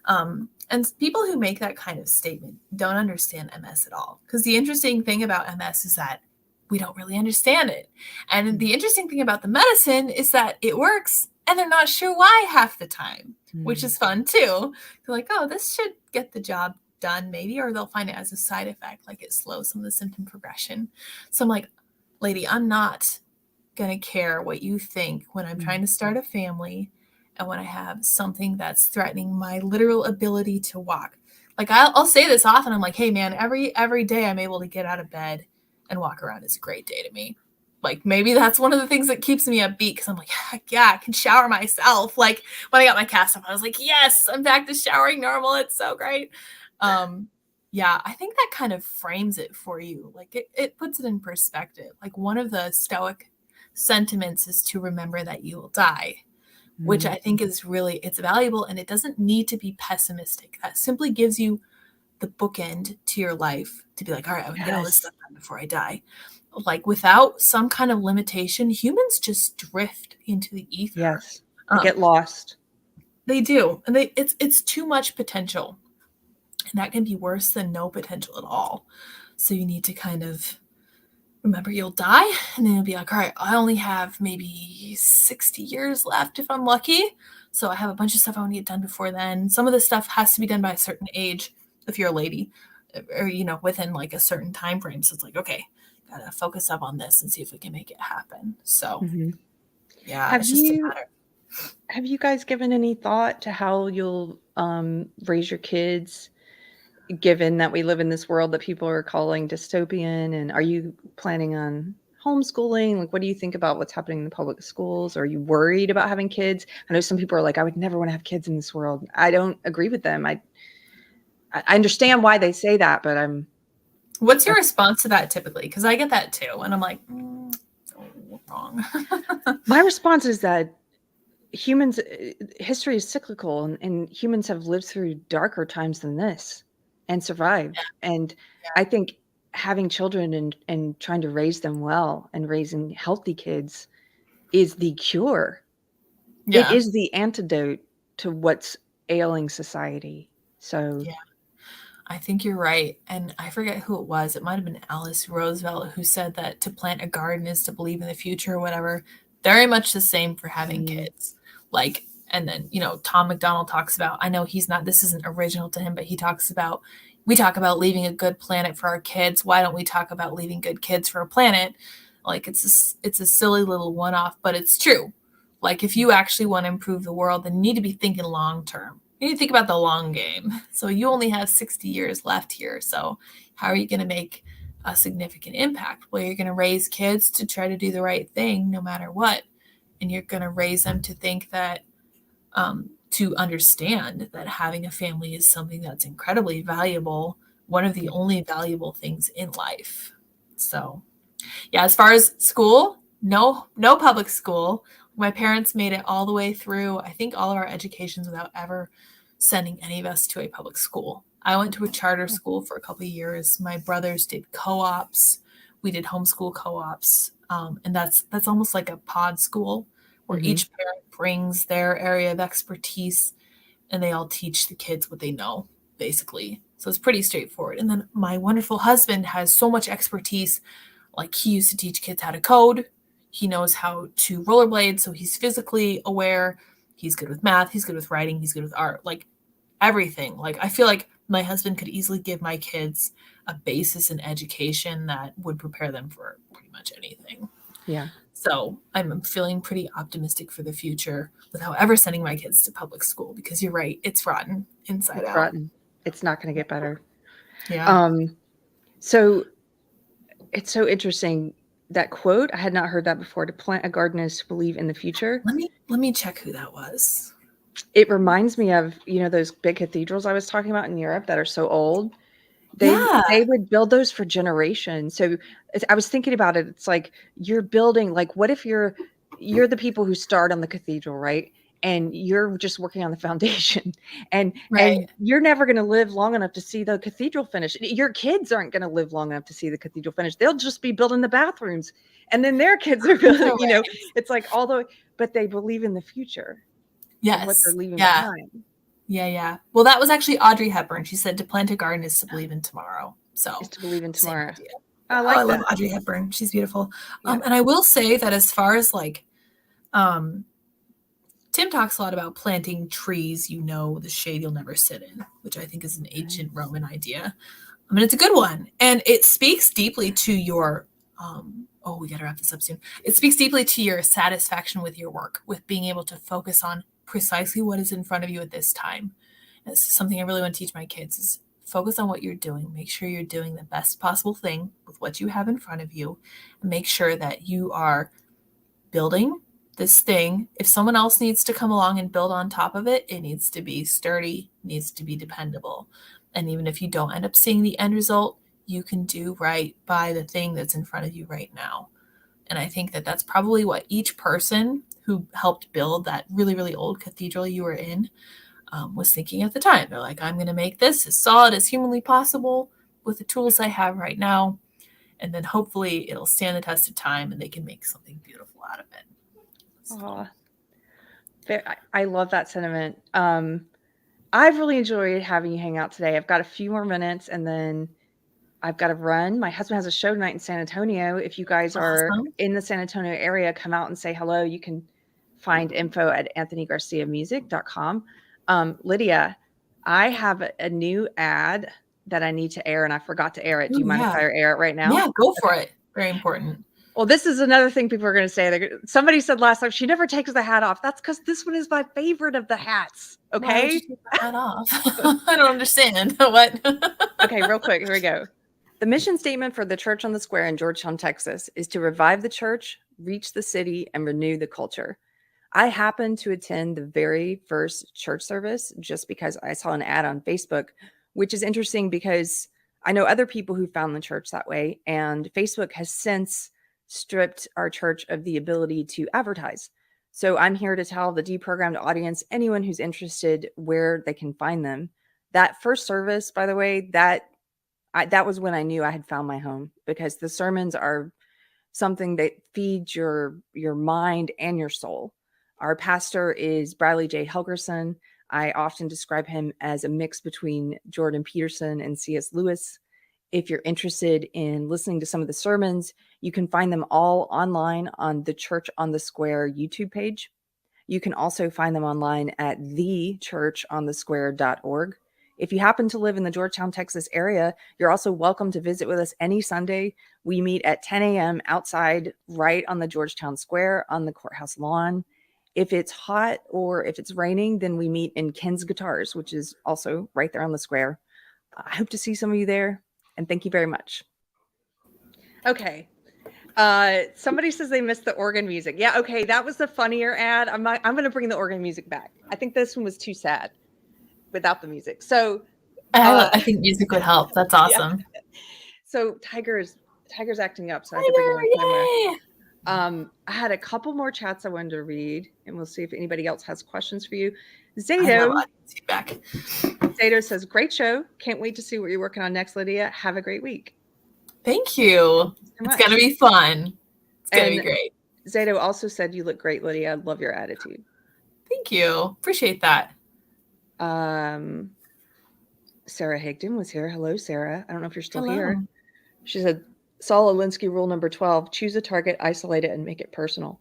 And people who make that kind of statement don't understand MS at all. Because the interesting thing about MS is that we don't really understand it. And the interesting thing about the medicine is that it works and they're not sure why half the time, which is fun too. They're like, oh, this should get the job done maybe, or they'll find it as a side effect, like it slows some of the symptom progression. So I'm like, lady, I'm not going to care what you think when I'm trying to start a family and when I have something that's threatening my literal ability to walk. Like I'll say this often. I'm like, hey man, every day I'm able to get out of bed and walk around is a great day to me. Like maybe that's one of the things that keeps me upbeat, because I'm like, heck yeah, I can shower myself. Like when I got my cast off, I was like, yes, I'm back to showering normal. It's so great. Yeah, I think that kind of frames it for you. Like it puts it in perspective. Like one of the Stoic sentiments is to remember that you will die, which I think is really, it's valuable, and it doesn't need to be pessimistic. That simply gives you the bookend to your life to be like, all right, I would get all this stuff done before I die. Like without some kind of limitation, humans just drift into the ether. Yes, they get lost. They do, and it's too much potential, and that can be worse than no potential at all. So you need to kind of remember you'll die, and then you'll be like, all right, I only have maybe 60 years left if I'm lucky. So I have a bunch of stuff I want to get done before then. Some of this stuff has to be done by a certain age if you're a lady, or, within like a certain time frame. So it's like, okay, gotta focus up on this and see if we can make it happen. So yeah, have you guys given any thought to how you'll raise your kids, given that we live in this world that people are calling dystopian? And are you planning on homeschooling? Like, what do you think about what's happening in the public schools? Are you worried about having kids? I know some people are like, I would never want to have kids in this world. I don't agree with them. I understand why they say that, but What's your response to that typically? Because I get that too, and I'm like, wrong. My response is that history is cyclical, and humans have lived through darker times than this and survived. And I think having children and trying to raise them well and raising healthy kids is the cure. It is the antidote to what's ailing society. So I think you're right. And I forget who it was. It might have been Alice Roosevelt who said that to plant a garden is to believe in the future or whatever. Very much the same for having kids. Like, and then, Tom McDonald talks about, I know this isn't original to him, but we talk about leaving a good planet for our kids. Why don't we talk about leaving good kids for a planet? Like it's a silly little one-off, but it's true. Like if you actually want to improve the world, then you need to be thinking long-term. You need to think about the long game. So you only have 60 years left here. So how are you going to make a significant impact? Well, you're going to raise kids to try to do the right thing no matter what. And you're going to raise them to think that, to understand that having a family is something that's incredibly valuable, one of the only valuable things in life. So yeah, as far as school, no public school. My parents made it all the way through, I think, all of our educations without ever sending any of us to a public school. I went to a charter school for a couple of years. My brothers did co-ops. We did homeschool co-ops. And that's almost like a pod school where each parent brings their area of expertise and they all teach the kids what they know, basically. So it's pretty straightforward. And then my wonderful husband has so much expertise. Like he used to teach kids how to code. He knows how to rollerblade, so he's physically aware. He's good with math. He's good with writing. He's good with art. Like everything. Like I feel like my husband could easily give my kids a basis in education that would prepare them for pretty much anything. Yeah. So I'm feeling pretty optimistic for the future without ever sending my kids to public school, because you're right. It's rotten inside out. Rotten. It's not going to get better. Yeah. So it's so interesting. That quote, I had not heard that before. To plant a garden is to believe in the future. Let me check who that was. It reminds me of, those big cathedrals I was talking about in Europe that are so old. They would build those for generations. So I was thinking about it. It's like you're building, like, what if you're the people who start on the cathedral, right? And you're just working on the foundation, and you're never going to live long enough to see the cathedral finish. Your kids aren't going to live long enough to see the cathedral finish. They'll just be building the bathrooms, and then their kids are building, it's like but they believe in the future. Yes. What they're leaving behind. Yeah. Well, that was actually Audrey Hepburn. She said to plant a garden is to believe in tomorrow. So Is to believe in same tomorrow. idea. I like I that. love Audrey Hepburn. She's beautiful. Yeah. And I will say that as far as like, Tim talks a lot about planting trees, the shade you'll never sit in, which I think is an ancient Roman idea. I mean, it's a good one. And it speaks deeply to your, we got to wrap this up soon. It speaks deeply to your satisfaction with your work, with being able to focus on precisely what is in front of you at this time. And this is something I really want to teach my kids is focus on what you're doing. Make sure you're doing the best possible thing with what you have in front of you. And make sure that you are building this thing. If someone else needs to come along and build on top of it, it needs to be sturdy, needs to be dependable. And even if you don't end up seeing the end result, you can do right by the thing that's in front of you right now. And I think that that's probably what each person who helped build that really, really old cathedral you were in was thinking at the time. They're like, I'm going to make this as solid as humanly possible with the tools I have right now. And then hopefully it'll stand the test of time and they can make something beautiful out of it. So. I love that sentiment. I've really enjoyed having you hang out today. I've got a few more minutes and then I've got to run. My husband has a show tonight in San Antonio. If you guys are in the San Antonio area, come out and say hello. You can find info at anthonygarciamusic.com. Lydia, I have a new ad that I need to air and I forgot to air it. Do you mind if I air it right now? Yeah, go for it. Very important. Well, this is another thing people are going to say. Somebody said last time, she never takes the hat off. That's because this one is my favorite of the hats. Okay. Why would you take the hat off? I don't understand. What? Okay, real quick. Here we go. The mission statement for the Church on the Square in Georgetown, Texas, is to revive the church, reach the city, and renew the culture. I happened to attend the very first church service just because I saw an ad on Facebook, which is interesting because I know other people who found the church that way, and Facebook has since stripped our church of the ability to advertise. So I'm here to tell the deprogrammed audience, anyone who's interested, where they can find them. That first service, by the way, that was when I knew I had found my home, because the sermons are something that feeds your mind and your soul. Our pastor is Bradley J. Helgerson. I often describe him as a mix between Jordan Peterson and C.S. Lewis. If you're interested in listening to some of the sermons, you can find them all online on the Church on the Square YouTube page. You can also find them online at thechurchonthesquare.org. If you happen to live in the Georgetown, Texas area, you're also welcome to visit with us any Sunday. We meet at 10 a.m. outside right on the Georgetown Square on the courthouse lawn. If it's hot or if it's raining, then we meet in Ken's Guitars, which is also right there on the square. I hope to see some of you there. And thank you very much. Okay. Somebody says they missed the organ music. Yeah, okay. That was the funnier ad. I'm going to bring the organ music back. I think this one was too sad without the music. So I think music would help. That's awesome. Yeah. So Tiger's acting up, so I have to bring him on camera. I had a couple more chats I wanted to read, and we'll see if anybody else has questions for you. Zato says, great show. Can't wait to see what you're working on next, Lydia. Have a great week. Thank you. It's going to be fun. It's going to be great. Zato also said, you look great, Lydia. I love your attitude. Thank you. Appreciate that. Sarah Higdon was here. Hello, Sarah. I don't know if you're still here. She said, Saul Alinsky rule number 12, choose a target, isolate it, and make it personal.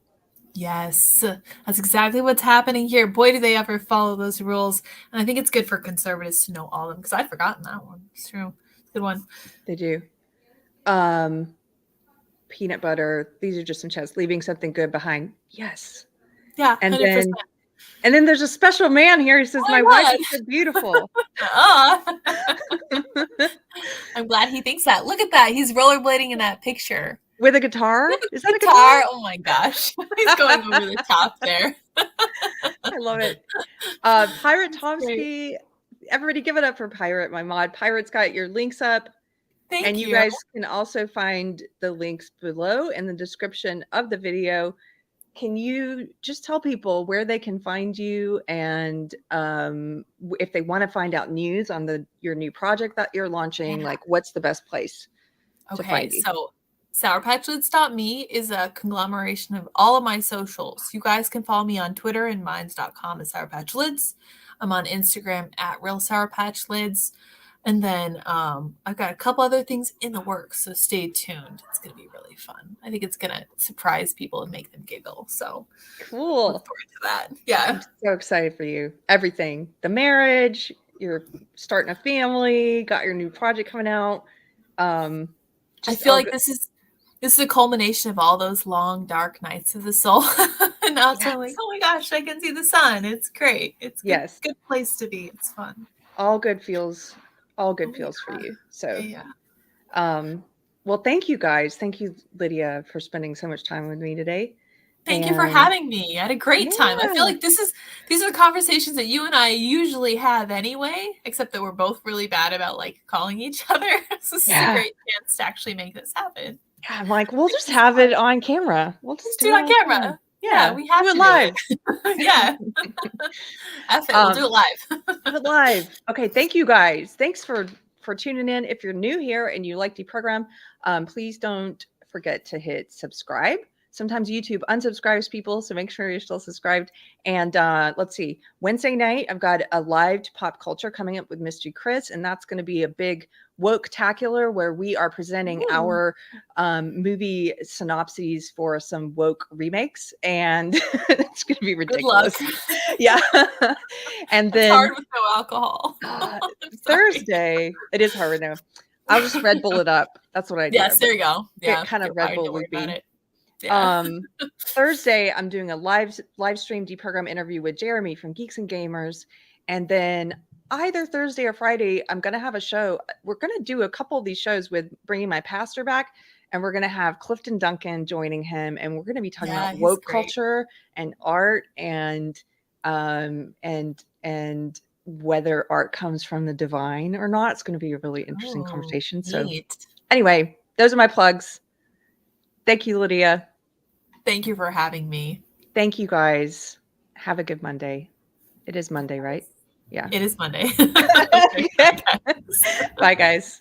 Yes, that's exactly what's happening here. Boy, do they ever follow those rules. And I think it's good for conservatives to know all of them, because I'd forgotten that one. It's true. It's a good one. They do. Peanut butter. These are just some chats. Leaving something good behind. Yes. Yeah. And 100%. then there's a special man here who says, my wife is so beautiful. I'm glad he thinks that. Look at that. He's rollerblading in that picture. With a guitar? Is that a guitar? Oh my gosh. He's going over the top there. I love it. Pirate Tomsky. Everybody give it up for Pirate, my mod. Pirate's got your links up. Thank you. You guys can also find the links below in the description of the video. Can you just tell people where they can find you, and if they want to find out news on your new project that you're launching, like what's the best place to find you? So sourpatchlids.me is a conglomeration of all of my socials. You guys can follow me on Twitter and minds.com as sourpatchlids. I'm on Instagram at Real Sour Patch Lids. And then I've got a couple other things in the works, so stay tuned. It's going to be really fun. I think it's going to surprise people and make them giggle. So cool. Look forward to that. Yeah. I'm so excited for you. Everything. The marriage, you're starting a family, got your new project coming out. I feel like this is a culmination of all those long, dark nights of the soul. And now it's like, oh my gosh, I can see the sun. It's great. It's a good place to be. It's fun. All good feels for you. So, well, thank you guys. Thank you, Lydia, for spending so much time with me today. Thank you for having me. I had a great time. I feel like these are the conversations that you and I usually have anyway, except that we're both really bad about like calling each other. So this is a great chance to actually make this happen. Yeah, I'm like, we'll just have it on camera. We'll just do it on camera. Yeah, we have to do it live. Yeah. We'll do it live. Do it live. Okay, thank you guys. Thanks for tuning in. If you're new here and you like Deprogram, please don't forget to hit subscribe. Sometimes YouTube unsubscribes people, so make sure you're still subscribed. And let's see, Wednesday night, I've got a live pop culture coming up with Mystery Chris, and that's going to be a big woke-tacular where we are presenting our movie synopses for some woke remakes, and it's going to be ridiculous. Good luck. Yeah. And then it's hard with no alcohol. Thursday, it is hard now. I'll just Red Bull it up. That's what I do. Yes, there you go. Yeah, kind of Red Bull would be. Yeah. Thursday, I'm doing a live stream Deprogram interview with Jeremy from Geeks and Gamers, and then either Thursday or Friday, I'm going to have a show. We're going to do a couple of these shows with bringing my pastor back, and we're going to have Clifton Duncan joining him, and we're going to be talking about woke culture and art and whether art comes from the divine or not. It's going to be a really interesting conversation. So anyway, those are my plugs. Thank you, Lydia. Thank you for having me. Thank you, guys. Have a good Monday. It is Monday, right? Yeah. It is Monday. Bye, guys.